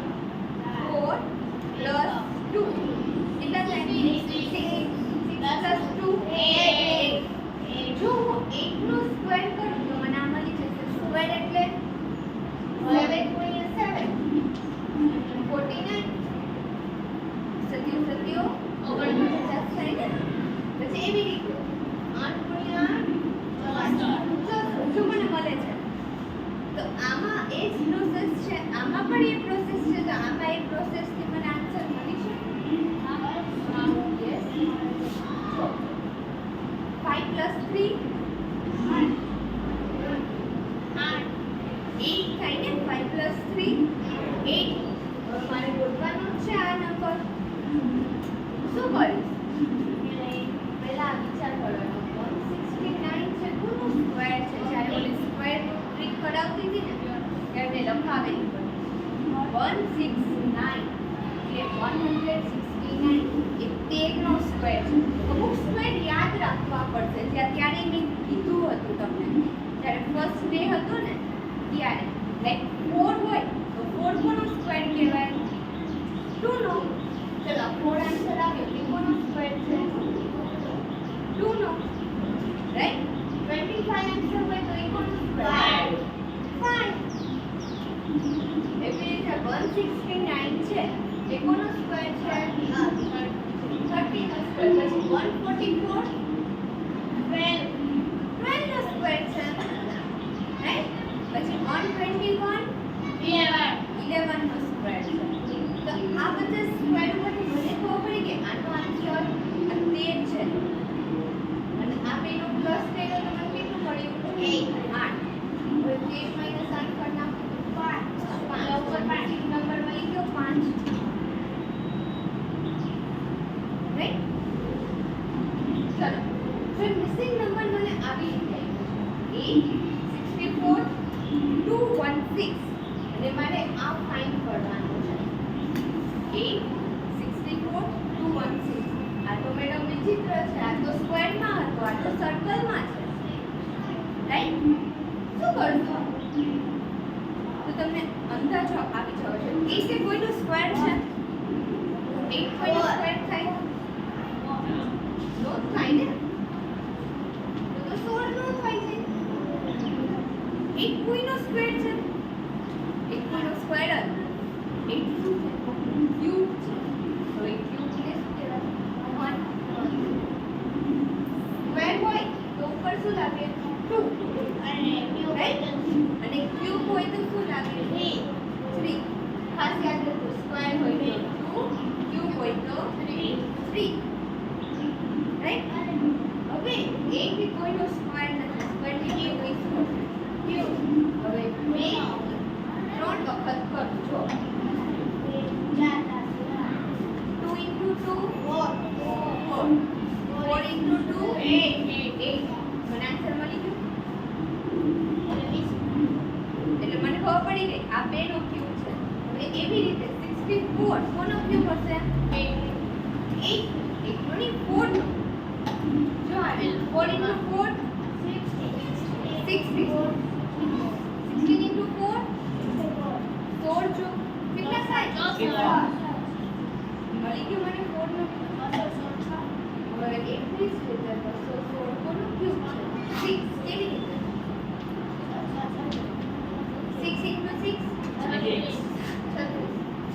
4 + 2 કેટલા થાય? 6 + 2 8. જો હું 8 નો સ્ક્વેર કરું તો મને આ મળી જશે. સ્ક્વેર એટલે 7 × 7 49. સત્યો 49 થાય ને. પછી એવી રીતે 8 × 8 જો મને મળે છે. તો આમાં એ જ પ્રોસેસ છે, આમાં પણ એ પ્રોસેસ છે. તો આમાં એ પ્રોસેસથી મને આન્સર મળી છે. યસ. 5 + 3 8 થાય ને. 5 + 3 8. હવે મારે ગોતવાનું છે આ નંબર. શું કરીશ? પહેલા વિચાર કરવાનો. 169 છે, કોનું સ્ક્વેર છે? જ્યારે ઓલી સ્ક્વેર ટ્રીક કરાવતી હતી ને ત્યારે મેં લખાવેલી પડી 169 એટલે 169 એ 13 નો સ્ક્વેર છે. અમુક સ્ક્વેર યાદ રાખવા પડશે. ત્યારે મેં કીધું હતું તમને, જ્યારે ફર્સ્ટ ડે હતો ને ત્યારે, લાઈક 4 હોય તો 4 કોનો સ્ક્વેર કહેવાય? 2 નો. ચલો 4 આન્સર આવ્યો. એ કોનો સ્ક્વેર છે? 2 નો, રાઈટ? 25 આન્સર હોય તો એ કોનો સ્ક્વેર? 5. એવી રીતે 169 છે, એ કોનો સ્ક્વેર છે? 30 નો સ્ક્વેર. પછી 144 12 નો સ્ક્વેર છે, રાઈટ? પછી 121 11 નો સ્ક્વેર છે. તો આ બધા સ્ક્વેર પરથી મને ખબર પડી કે આનો આન્સર 13 છે. અને આ બેનો પ્લસ કર્યો તો મને કેટલું પડ્યું? 8. હવે 13 - 8 પર નાખો તો 5. ઉપર 5 નંબર મળી ગયો 5. રાઈટ? ચલો, જો મિસિંગ નંબર મને આવી રીતે 8 64 216 અને મારે આ ફાઇન્ડ કરવાનું છે. 8 64 216. આ તો મેડમ વિચિત્ર છે. આ તો સ્ક્વેરમાં હતો, આ તો સર્કલમાં છે, રાઈટ? શું કરશો? તો તમને અંદાજો આવી જવો છે. 8 એ કોઈનો સ્ક્વેર છે? 8 કોઈનો સ્ક્વેર થાય? નો થાય ને. 3 રાઈટ. હવે એક કોઈનો સ્ક્વેર નથી, સ્ક્વેર ની કોઈ ક્યુબ. હવે 2 3 વખત કરું જો 2 into 2 4 4 into 2 8 મને આન્સર મળી ગયો. એટલે મને ખબર પડી ગઈ આ 2 નો ક્યુબ છે. હવે એવી રીતે 64 કોનો ક્યુબ હશે? 8 નો નહીં 4 નો. જો આ 4 into 4 16 16 into 4 16 જો કેટલા થાય? મળી ગયું મને 4 નો. હવે 21 છે તો 216 કોનો ક્યુબ છે? 6 કેવી રીતે? 6 into 6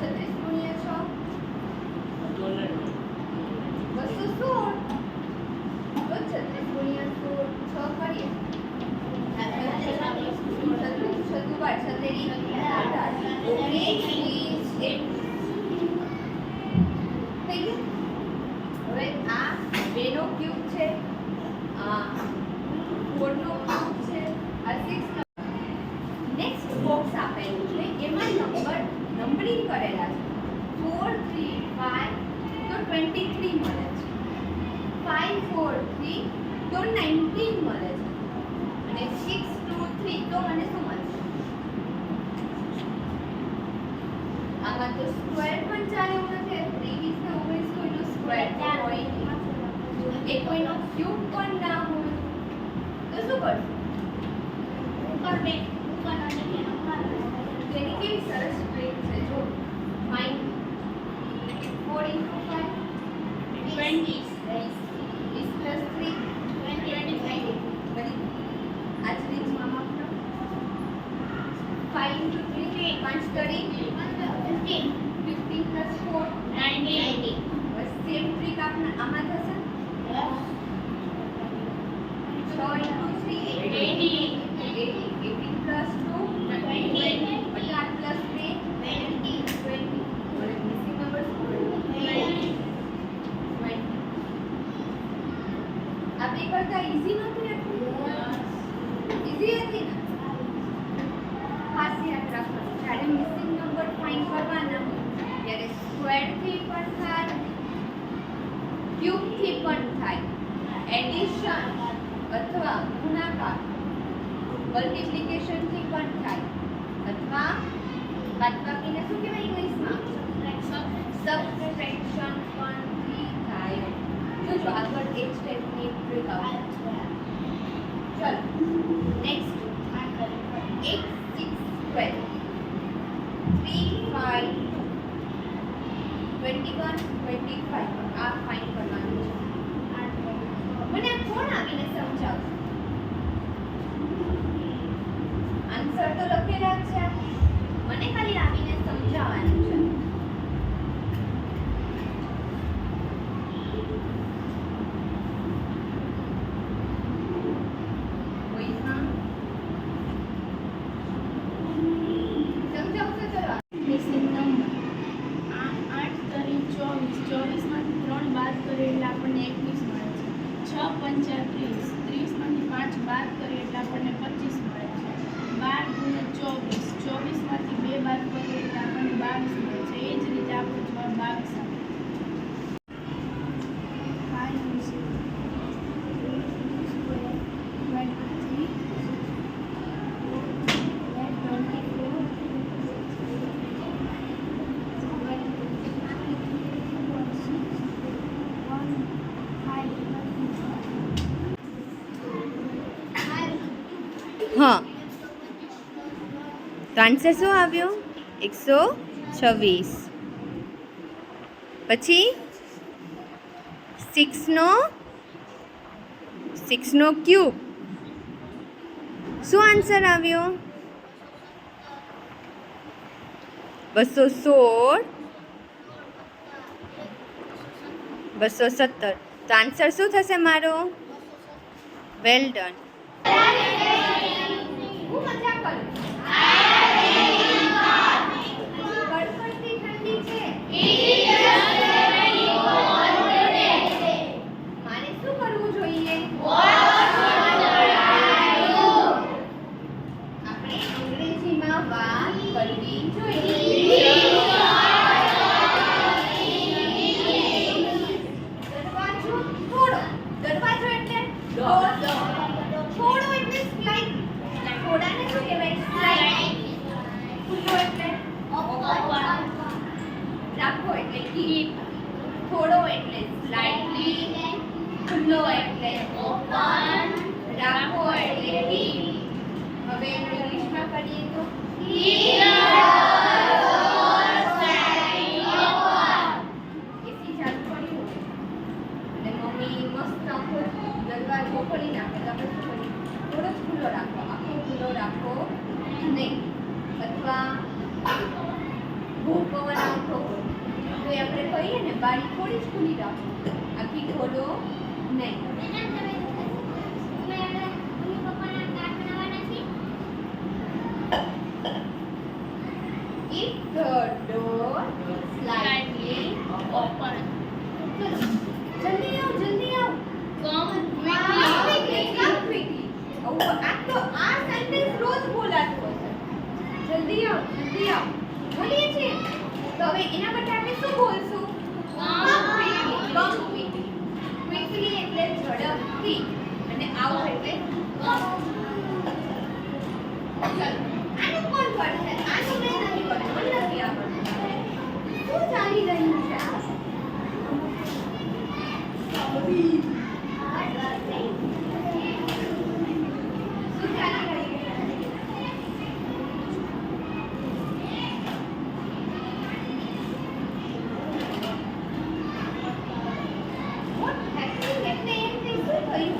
36 ગુણ્યા 6 216 તો 36 ગુણ્યા 6 કરીએ હવે આ 2 નો ક્યુબ છે, આ 4 નો ક્યુબ છે, આ 6 નો. નેક્સ્ટ બોક્સ આપેલું છે એમાં નંબરિંગ કરેલા છે 4 3 5 તો 23 મળે છે, 5 4 3 તો 19 મળે છે, અને 6 2 3 તો મને શું મળશે? આમાં તો સ્ક્વેર પણ ચાલે એવું નથી. 23 ને 19 કોઈનો સ્ક્વેર હોય નહીં, એ કોઈનો ક્યુબ પણ ના હોય તો શું કરશું? તેની કેવી સરસ ટ્રીક છે જો. ફાઇન્ડ 4 into 5 20 is plus 3 25 બધી આ જ રીતમાં આપનો 5 into 3 5 30 15 plus 4 19 બસ સેમ ટ્રીક આપણે આમાં થશે 6 into 3 18 plus 2 20 50 plus 3 20 और मिसिंग नंबर 20 अब ये करता इजी नहोતું इजी હતી ને. ખાસ યાદ રાખવાનું જ્યારે મિસિંગ નંબર ફાઇન્ડ કરવાના હોય ત્યારે સ્ક્વેર થી પણ થાય, ક્યુબ થી પણ થાય, એડિશન અથવા ગુણાકાર મલ્ટીપ્લિકેશન થી પણ થાય, અથવા બાદબાકીને શું કહેવાય ઇંગ્લિશમાં? સબટ્રેક્શન પણ થી થાય. જો આગળ એક સ્ટેપની ટ્રીક આવશે. ચલો નેક્સ્ટ 8 6 12 3 5 21 25 આ ફાઇન્ડ કરવાનું છે. મને આ કોણ આવીને સમજાવશે? આન્સર તો લખેલા જ છે, મને ખાલી આવીને સમજાવવાનું છે.
મિસિંગ નંબર 8 તરી 24 24માંથી 3 બાદ કરીએ એટલે આપણને 21 મળે છે. 6 પંચા 30 30માંથી 5 બાદ કરીએ એટલે આપણને 25 મળે છે. 12 ગુણ્યા 24 24માંથી 2 બાદ કરીએ એટલે આપણને 22 મળે છે. એ જ રીતે આપણો જવાબ 22 આવે.
હા તો આન્સર શું આવ્યો? 126. પછી 6 નો ક્યુબ શું આન્સર આવ્યો? 216 217. તો આન્સર શું થશે મારો? Well done. હું મજા કરું. કડકડતી ઠંડી છે. એટલે keep. થોડો એટલે slightly. ખુલ્લો એટલે open. રાખો એટલે keep. હવે ઇંગ્લિશમાં કરીએ તો એસી ચાલુ કર્યું અને મમ્મી મસ્ત આખો દરવાજો ખોલી નાખે તો આપણે શું કરીએ? થોડો જ ખુલ્લો રાખો, આખો ખુલ્લો રાખો નહીં, અથવા ખૂબ પવન આવતો હોય તો એ આપણે કહીએ ને બારી થોડી જ ખુલ્લી રાખો, આખી ખોલો નહીં. If the door slightly open. જલ્દી આવ, જલ્દી આવ.
Come
quickly.
quickly.
Come quickly. આ સેન્ટેન્સ રોજ બોલાતું હશે. જલ્દી આવ, જલ્દી આવ. બોલીએ છીએ. તો હવે એના માટે આપણે શું બોલશું?
Come
quickly. Come quickly. Quickly એટલે ઝડપથી અને આવ એટલે
Come.
આનું કોણ કરશે? આનું મેં નથી કર્યું, મને નથી આવડતું. શું ચાલી રહ્યું છે? શું ચાલી રહ્યું છે? What happening? એટલે એમ કે શું થયું?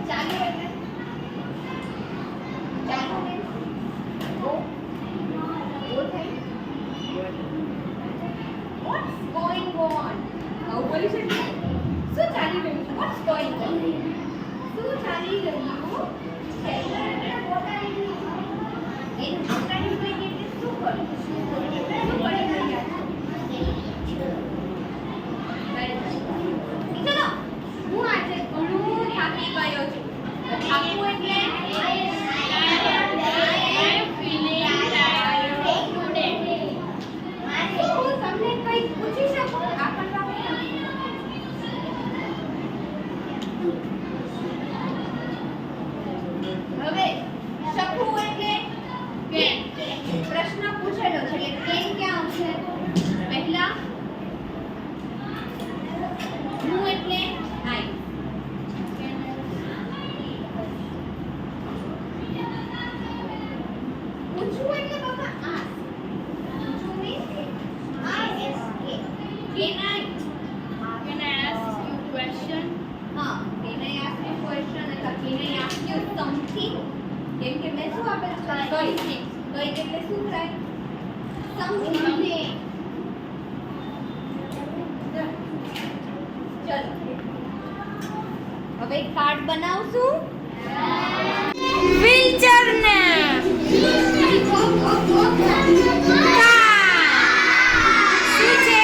ચાલુ એટલે ચાલુ એટલે go થઈ. What's going on? આવું બોલી શકીએ? શું ચાલી રહ્યું છે? What's going on? શું ચાલી રહ્યું છે? એનું પોતાનું કહીએ એટલે શું કરવું? શું કરી રહ્યા છો? ચલો, હું આજે ઘણું થાકી ગયો છું. થાકવું એટલે હું તમને કંઈક પૂછી શકું? આ કરવા હવે શકવું એટલે કેમ? પ્રશ્ન પૂછેલો છે એટલે કેમ ક્યાં આવશે? પહેલા હું એટલે આઈ. પૂછવું એટલે બાબા આસ. પૂછવું means ask. Can I?
Can I ask you a question?
હા, can I ask you question અથવા can I ask you something? કેમ કે મેં શું આપેલું છે? કઈ એટલે શું થાય? Something. ચલો હવે કાર્ડ બનાવશું.
વ્હીલચેર ને શું છે?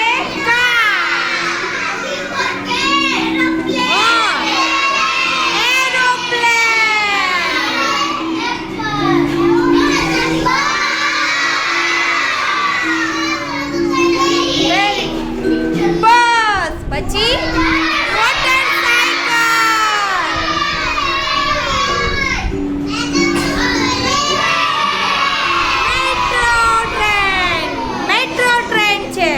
બસ પછી મેટ્રો ટ્રેન છે.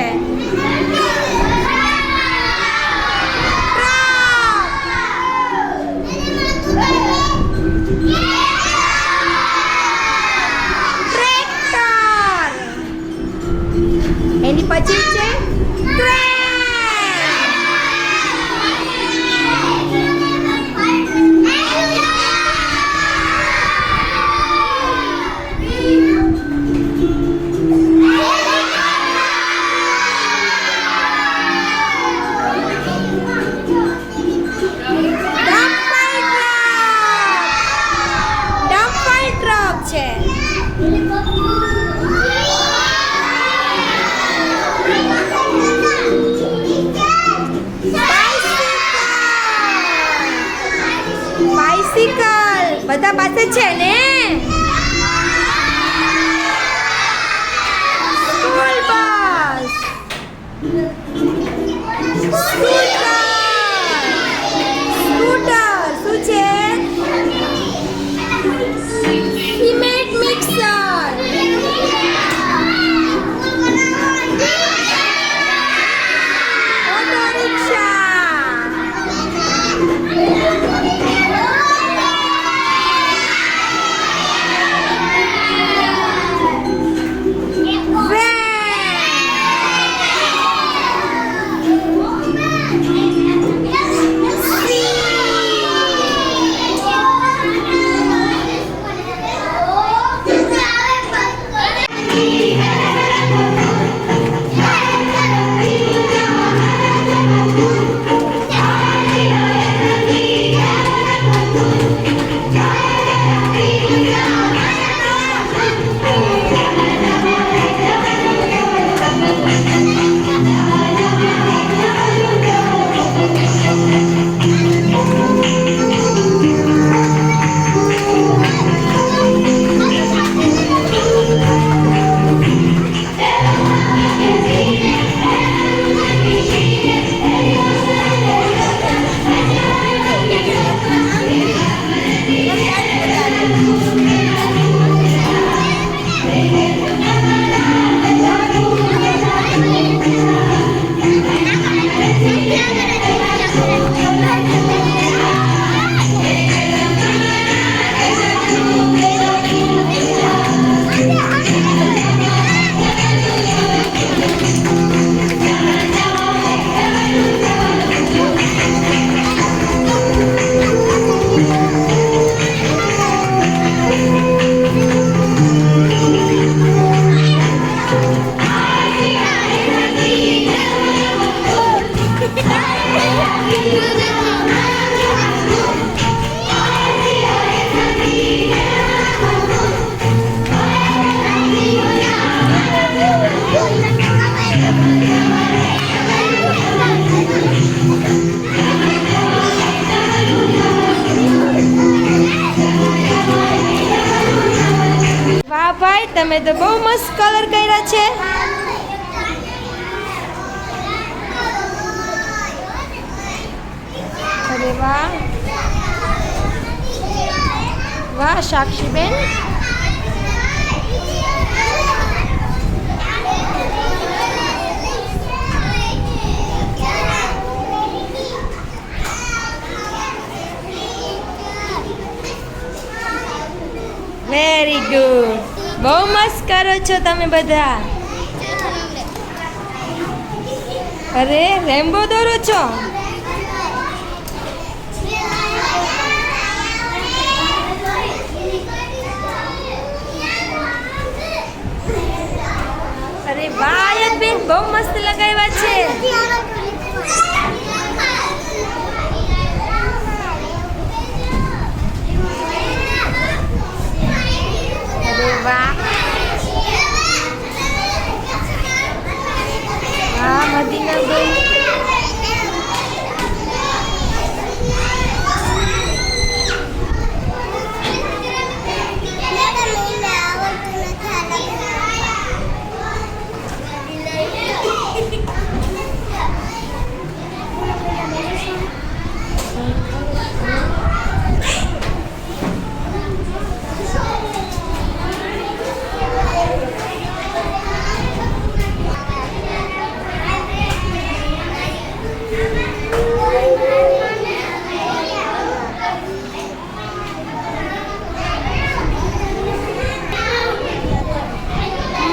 ટ્રેક્ટર એની પછી છે ટ્રેન. ડમ્પર ટ્રક છે. બાઇસિકલ બધા પાસે છે ને. School bus. સ્કૂટર શું છે? Cement mixer.
વાહ ભાઈ, તમે તો બહુ મસ્ત કલર કર્યા છે. અરે વાહ વાહ સાક્ષીબેન. Very good. બહુ મસ્ત કરો છો તમે બધા. અરે રેમ્બો દોરો છો. અરે વાહ આયતબેન, બહુ મસ્ત લગાવ્યા છે. અરે વાહ હા મદીના બેન.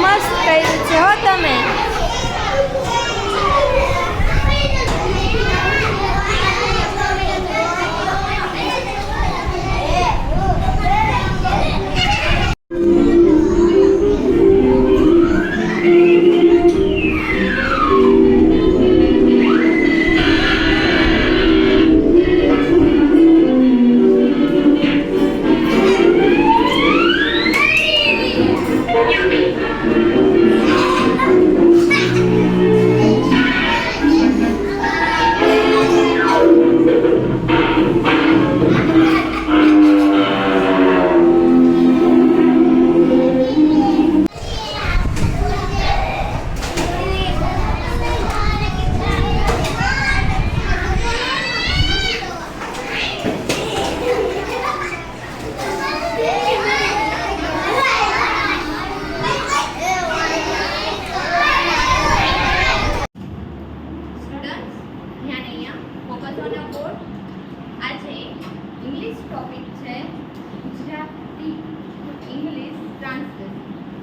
મસ્ત કર્યું છે હો તમે.
સ્ટુડન્ટ્સ, ધ્યાન અહીંયા ફોકસ ઓન અ બોર્ડ. આજે ઇંગ્લિશ ટોપિક છે ગુજરાતી ઇંગ્લિશ ટ્રાન્સલેશન.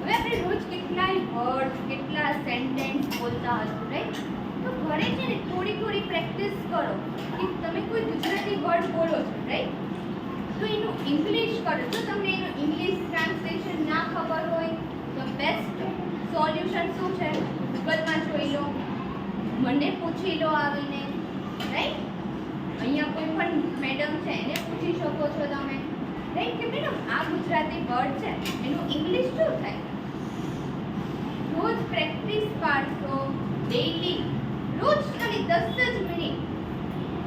હવે આપણે રોજ કેટલાય વર્ડ, કેટલા સેન્ટેન્સ બોલતા હશું, રાઈટ? તો ઘરે છે ને થોડી પ્રેક્ટિસ કરો કે તમે કોઈ ગુજરાતી વર્ડ બોલો છો, રાઈટ? તો એનું ઇંગ્લિશ કરો. જો તમને એનું ઇંગ્લિશ ટ્રાન્સલેશન ના ખબર હોય તો બેસ્ટ સોલ્યુશન શું છે? ગૂગલમાં જોઈ લો, મને પૂછી લો આવીને, રાઈટ? અહીંયા કોઈ પણ મેડમ છે એને પૂછી શકો છો તમે, રાઈટ? કે મેડમ આ ગુજરાતી વર્ડ છે એનું ઇંગ્લિશ શું થાય? રોજ પ્રેક્ટિસ પાડશો, ડેઈલી રોજ ખાલી 10 જ મિનિટ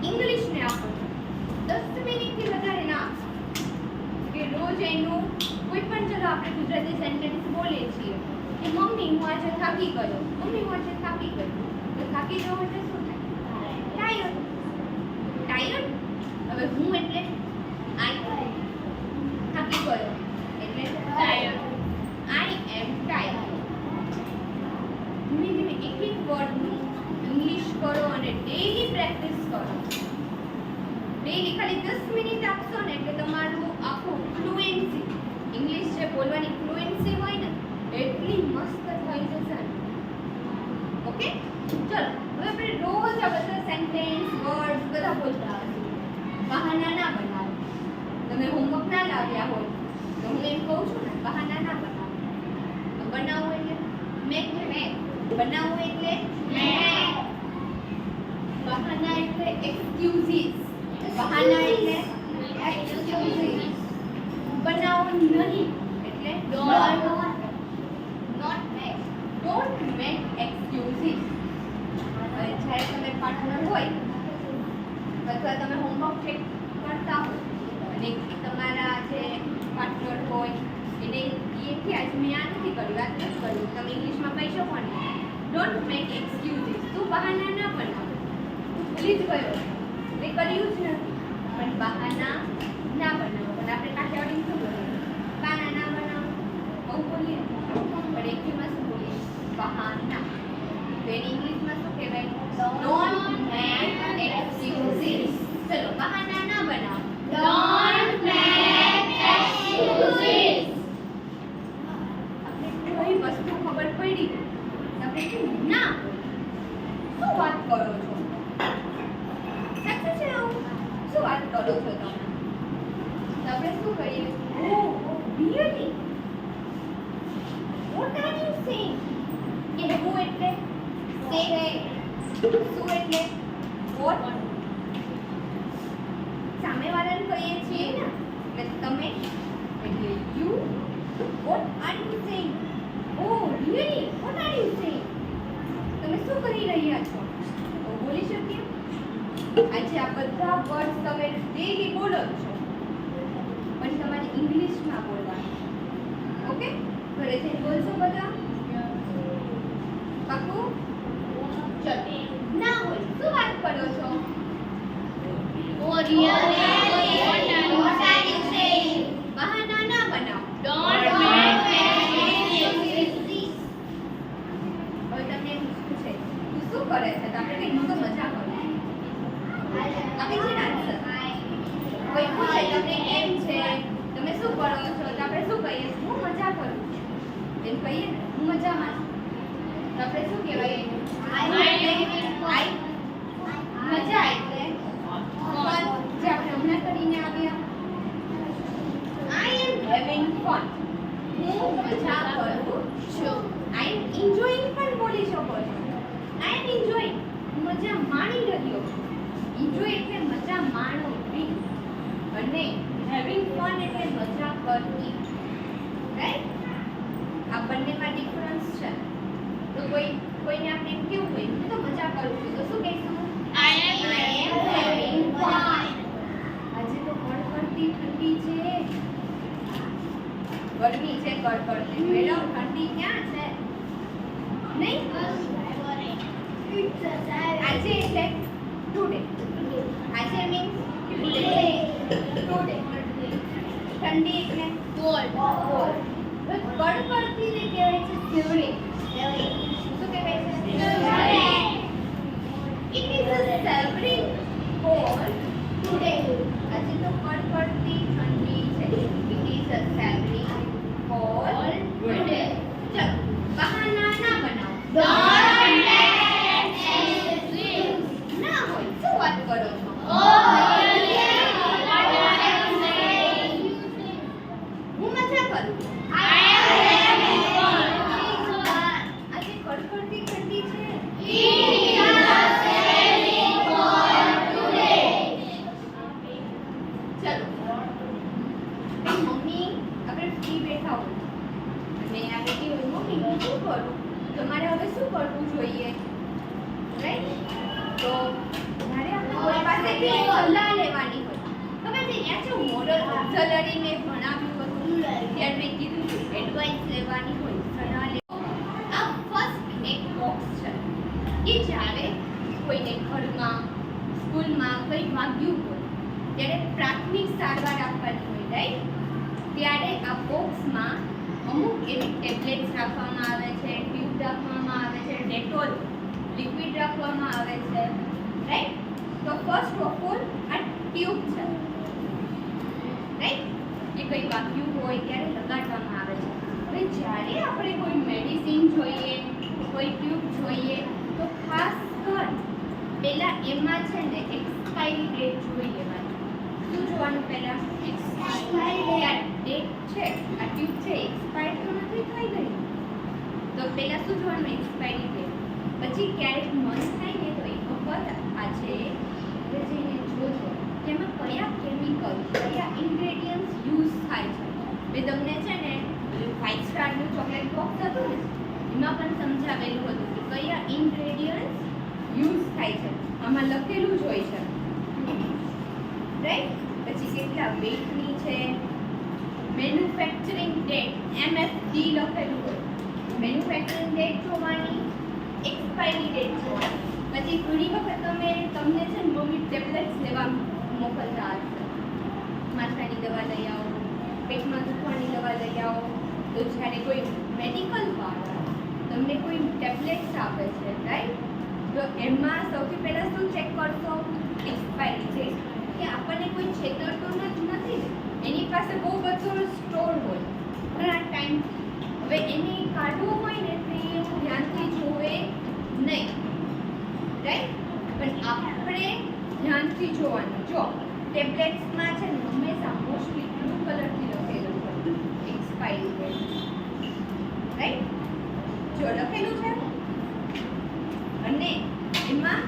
ઇંગ્લિશને આપો. 10 મિનિટથી વધારે ના આપો. કે રોજ એનું કોઈ પણ, ચલો આપણે ગુજરાતી સેન્ટેન્સ બોલીએ છીએ કે મમ્મી હું આજે થાકી ગયો, મમ્મી હું આજે થાકી ગયો. તો થાકી જવું એટલે શું થાય? ટાયર્ડ. ટાયર્ડ. હવે હું એટલે આઈ. થાકી ગયો એટલે ટાયર્ડ. આઈ એમ ટાયર્ડ. ધીમે ધીમે એક એક વર્ડનું ઇંગ્લિશ કરો અને ડેઈલી પ્રેક્ટિસ કરો. ડેઈલી ખાલી 10 મિનિટ આપશો ને એટલે તમારું આખું ફ્લુએન્સી, ઇંગ્લિશ જે બોલવાની ફ્લુએન્સી હોય ને એટલી મસ્ત થઈ જશે. ઓકે, ચલો હવે આપણે રોજ આ બધા સેન્ટેન્સ, વર્ડ્સ બધા બોલતા હશું. બહાના ના બનાવો. તમે હોમવર્ક ના લાવ્યા હોય તો હું એમ કહું છું ને, બહાના ના બનાવો. બનાવવું એટલે મેં, બનાવવું એટલે મેં. બહાના એટલે એક્સક્યુઝીસ. બહાના એટલે એક્સક્યુઝીસ. બનાવો નહીં એટલે not make. Don't make excuses. હવે જ્યારે તમે પાર્ટનર હોય અથવા તમે હોમવર્ક ચેક કરતા હો અને તમારા જે પાર્ટનર હોય એને એ કે આજ મેં આ નથી કર્યું, આ નથી કર્યું, તમે ઇંગ્લિશમાં કહી શકો ને ડોન્ટ મેક એક્સક્યુઝીસ. તું બહાના ના બનાવ, તું ભૂલી જ ગયો, મેં કર્યું જ નથી. પણ બહાના ના બનાવો. પણ આપણે કાઠિયાવાડી શું બોલીએ? બહાના ના બનાવો બહુ બોલીએ, પણ એકમાં શું બોલીએ? બહાના. તો એની ઇંગ્લિશમાં શું કહેવાય? Don't make excuses. ચલો બહાના ના બનાવો. Don't make excuses. આપણે કોઈ વસ્તુ ખબર પડી આપણે કહ્યું ના, શું વાત કરો છો? સાચું છે આવું? શું વાત કરો છો તમે? તો આપણે શું કહીએ? Oh, really? What are you saying? કહેવું એટલે say. શું એટલે what? સામેવાળાને કહીએ છીએ ને એટલે તમે એટલે you. What are you saying? Oh, really? What are you saying? તમે શું કરી રહ્યા છો? તો બોલી શકીએ. આજે આ બધા વર્ડ્સ તમે ડેલી બોલો જ છો, પણ તમારે ઇંગ્લિશમાં બોલવાનું. ઓકે? ઘરે જઈને બોલશો બધા? પાક્કું? ચલો. ના હોય શું વાત કરો છો?
Oh, really?
What are you saying? બહાના ના બનાવો.
Don't make excuses.
હવે તમને એમ પૂછે તું શું કરે છે? તો આપણે કહીએ હું તો મજા કરું. આપી છે ને આન્સર. કોઈ પૂછે તમને કેમ છે, તમે શું કરો છો, તો આપણે શું કહીએ? હું મજા કરું છું. એમ કહીએ ને હું મજામાં છું. તો આપણે શું કહેવાય? મજા એટલે fun. જે આપણે હમણાં કરીને આવ્યા. I am having fun. હું મજા કરું છું. I am enjoying પણ બોલી શકો છો. I am enjoying. હું મજા માણી રહ્યો છું. Enjoy એટલે મજા માણવી અને having fun એટલે મજા કરવી. રાઈટ? આ બંનેમાં ડિફરન્સ છે. તો કોઈને આપણે એમ કેવું હોય હું તો મજા કરું છું તો શું કહીશું?
I am
having fun. આજે તો કડકડતી ઠંડી છે. ગરમી છે કડકડતી. મેડમ ઠંડી ક્યાં છે? નહીં? આજે એટલે ટુડે. આજે મીન્સ ટુડે. ઠંડી એટલે
cold.
કડકડતી ને કહેવાય છે શિવડી. શું કહેવાય છે? It is a savory cold today. આજે તો કડકડતી ઠંડી છે. It is a savory cold today. ચલો બહાના ના બનાવો.
Don't make excuses.
ના હોય શું વાત કરો છો?
Oh, really? What are you saying?
હું મજા કરું.
I am having fun.
આજે કડકડતી ઠંડી છે.
It is a very cold today.
ચલો મમ્મી આપણે ફ્રી બેઠા હોય અને આ બેટી હોય મમ્મી હું શું કરું? તમારે હવે શું કરવું જોઈએ? રાઈટ? તો જ્યારે આપણે કોઈ પાસેથી સલાહ લેવાની હોય ખબર છે ત્યાં છે મોરલ ઓબ્ઝર્વરી મેં ભણાવ્યું હતું ત્યારે મેં કીધું એડવાઇસ લેવાની હોય સલાહ લે. આ ફર્સ્ટ એક બોક્સ છે કે જ્યારે કોઈને ઘરમાં સ્કૂલમાં કંઈ વાગ્યું હોય ત્યારે પ્રાથમિક સારવાર આપવાની હોય રાઈટ? ત્યારે આ બોક્સમાં અમુક એવી ટેબ્લેટ્સ રાખવામાં આવે છે, ટ્યુબ રાખવામાં આવે છે, ડેટોલ લિક્વિડ રાખવામાં આવે છે રાઈટ? તો ફર્સ્ટ ઓફ ઓલ આ ટ્યુબ છે રાઈટ? એ કંઈ વાગ્યું હોય ત્યારે લગાડવામાં આવે છે. હવે જ્યારે આપણે કોઈ મેડિસિન જોઈએ, કોઈ ટ્યુબ જોઈએ તો ખાસ કર પહેલા એમાં છે ને એક્સપાયરી ડેટ જોઈ લેવાની. શું જોવાનું પહેલા? એક્સપાયરી ડેટ છે. આ ટ્યુબ છે એક્સપાયર તો નથી થઈ ગઈ. તો પહેલા શું જોવાનું? Expiry date. પછી ક્યારેક મન થાય ને તો એક વખત આ છે એ જઈને જોજો કે એમાં કયા કેમિકલ કયા ઇન્ગ્રેડિયન્ટ્સ યુઝ થાય છે. મેં તમને છે ને 5 સ્ટારનું ચોકલેટ બોક્સ હતું ને એમાં પણ સમજાવેલું હતું કે કયા ઇન્ગ્રેડિયન્ટ્સ યુઝ થાય છે. આમાં લખેલું જ હોય છે રાઈટ. પછી કેટલા વેટની છે, મેન્યુફેક્ચરિંગ ડેટ MFD લખેલું હોય. મેન્યુફેક્ચરિંગ ડેટ જોવાની, એક્સપાયરી ડેટ જોવાની. પછી ઘણી વખત તમને છે ને મમ્મી ટેબ્લેટ્સ લેવા મોકલતા હશે. માથાની દવા લઈ આવો, પેટમાં દુખવાની દવા લઈ આવો. તો જ્યારે કોઈ મેડિકલ વાળા તમને કોઈ ટેબ્લેટ્સ આપે છે રાઈટ, તો એમાં સૌથી પહેલાં શું ચેક કરશો? એક્સપાયરી ડેટ, કે આપણને કોઈ છેતરતો નથી ને, એની પાસે બહુ બધો સ્ટોર હોય ઘણા ટાઈમ. હવે એને કાઢવું હોય ને તો એવું ધ્યાનથી જોવે નહીં રાઈટ. પણ આપણે ધ્યાનથી જોવાનું. જો ટેબ્લેટ્સમાં છે ને હંમેશા મોસ્ટલી બ્લુ કલરથી લખેલું હોય એક્સપાયરી ડેટ રાઈટ. જો લખેલું છે અને એમાં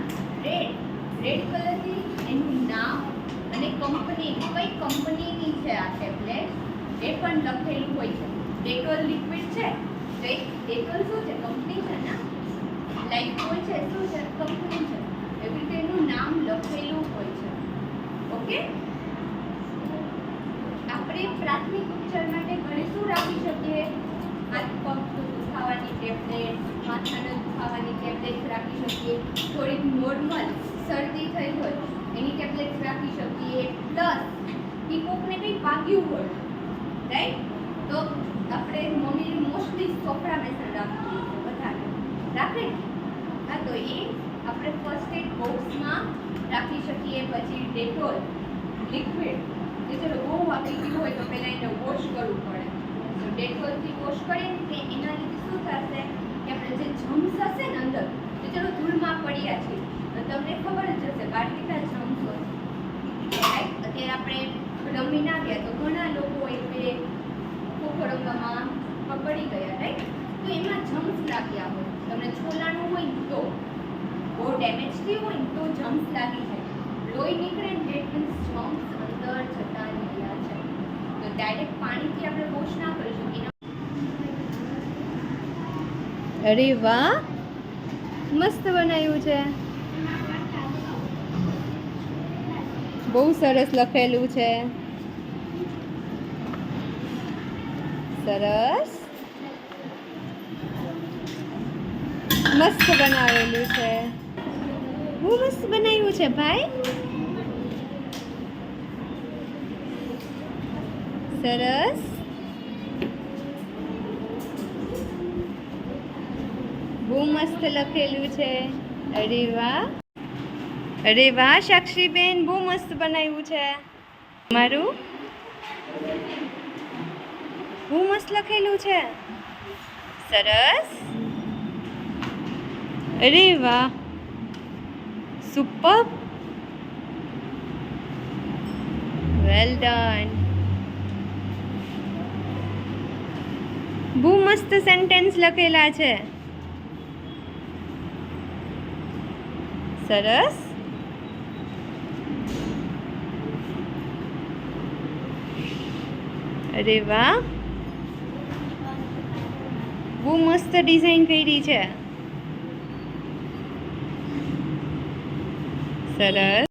રેડ કલરથી એનું નામ અને કંપની, કઈ કંપનીની છે આ ટેબ્લેટ એ પણ લખેલું હોય છે. ડેટોલ લિક્વિડ છે તો એ ડેટોલ શું છે? કંપની છે ને. લાઈફબોય છે શું છે? કંપની છે. એવી રીતે એનું નામ લખેલું હોય છે. ઓકે. આપણે પ્રાથમિક ઉપચાર માટે ઘરે શું રાખી શકીએ? હાથ પગ દુખાવાની ટેબ્લેટ, માથાનો દુખાવાની ટેબ્લેટ રાખી શકીએ. થોડીક નોર્મલ શરદી થઈ હોય એની ટેબ્લેટ રાખી શકીએ. પ્લસ એ કોકને કંઈ વાગ્યું હોય રાઈટ, તો આપણે મમ્મી મોસ્ટલી સોફરા મેસર રાખીએ વધારે રાખે. હા, તો એ આપણે ફર્સ્ટ એડ બોક્સમાં રાખી શકીએ. પછી ડેટોલ લિક્વિડ, કે ચલો બહુ વાગી ગયું હોય તો પહેલાં એને વોશ કરવું પડે. તો ડેટોલથી વોશ કરીએ ને એના લીધે શું થશે કે આપણે જે જમ્સ હશે ને અંદર, તો ચલો ધૂળમાં પડ્યા છે તો તમને ખબર જ હશે બહાર કેટલા જમ્સ હોય રાઈટ. અત્યારે આપણે રમીને આવ્યા તો ઘણા લોકો એ ખોખો રમવામાં પડી ગયા રાઈટ, તો એમાં જમ્સ લાગ્યા હોય. તમને છોલાનું હોય ને તો બહુ ડેમેજ થયું હોય ને તો જમ્સ લાગી જાય. લોહી નીકળે ને ડેટ મીન્સ જમ્સ અંદર જતા રહ્યા છે. તો ડાયરેક્ટ પાણીથી આપણે વોશ ના કરી શકીએ. અરે વાહ, મસ્ત બનાવ્યું છે. બહુ સરસ લખેલું છે. સરસ, મસ્ત બનાવેલું છે. બહુ મસ્ત બનાવ્યું છે ભાઈ. સરસ. બહુ મસ્ત લખેલું છે. અરે વાહ, અરે વાહ સાક્ષીબેન, બહુ મસ્ત બનાવ્યું છે. મારું બહુ મસ્ત લખેલું છે. સરસ. અરે વાહ, સુપર, વેલ ડન. બહુ મસ્ત સેન્ટેન્સ લખેલા છે. સરસ. અરે વાહ, બહુ મસ્ત ડિઝાઇન કરી છે. સરસ.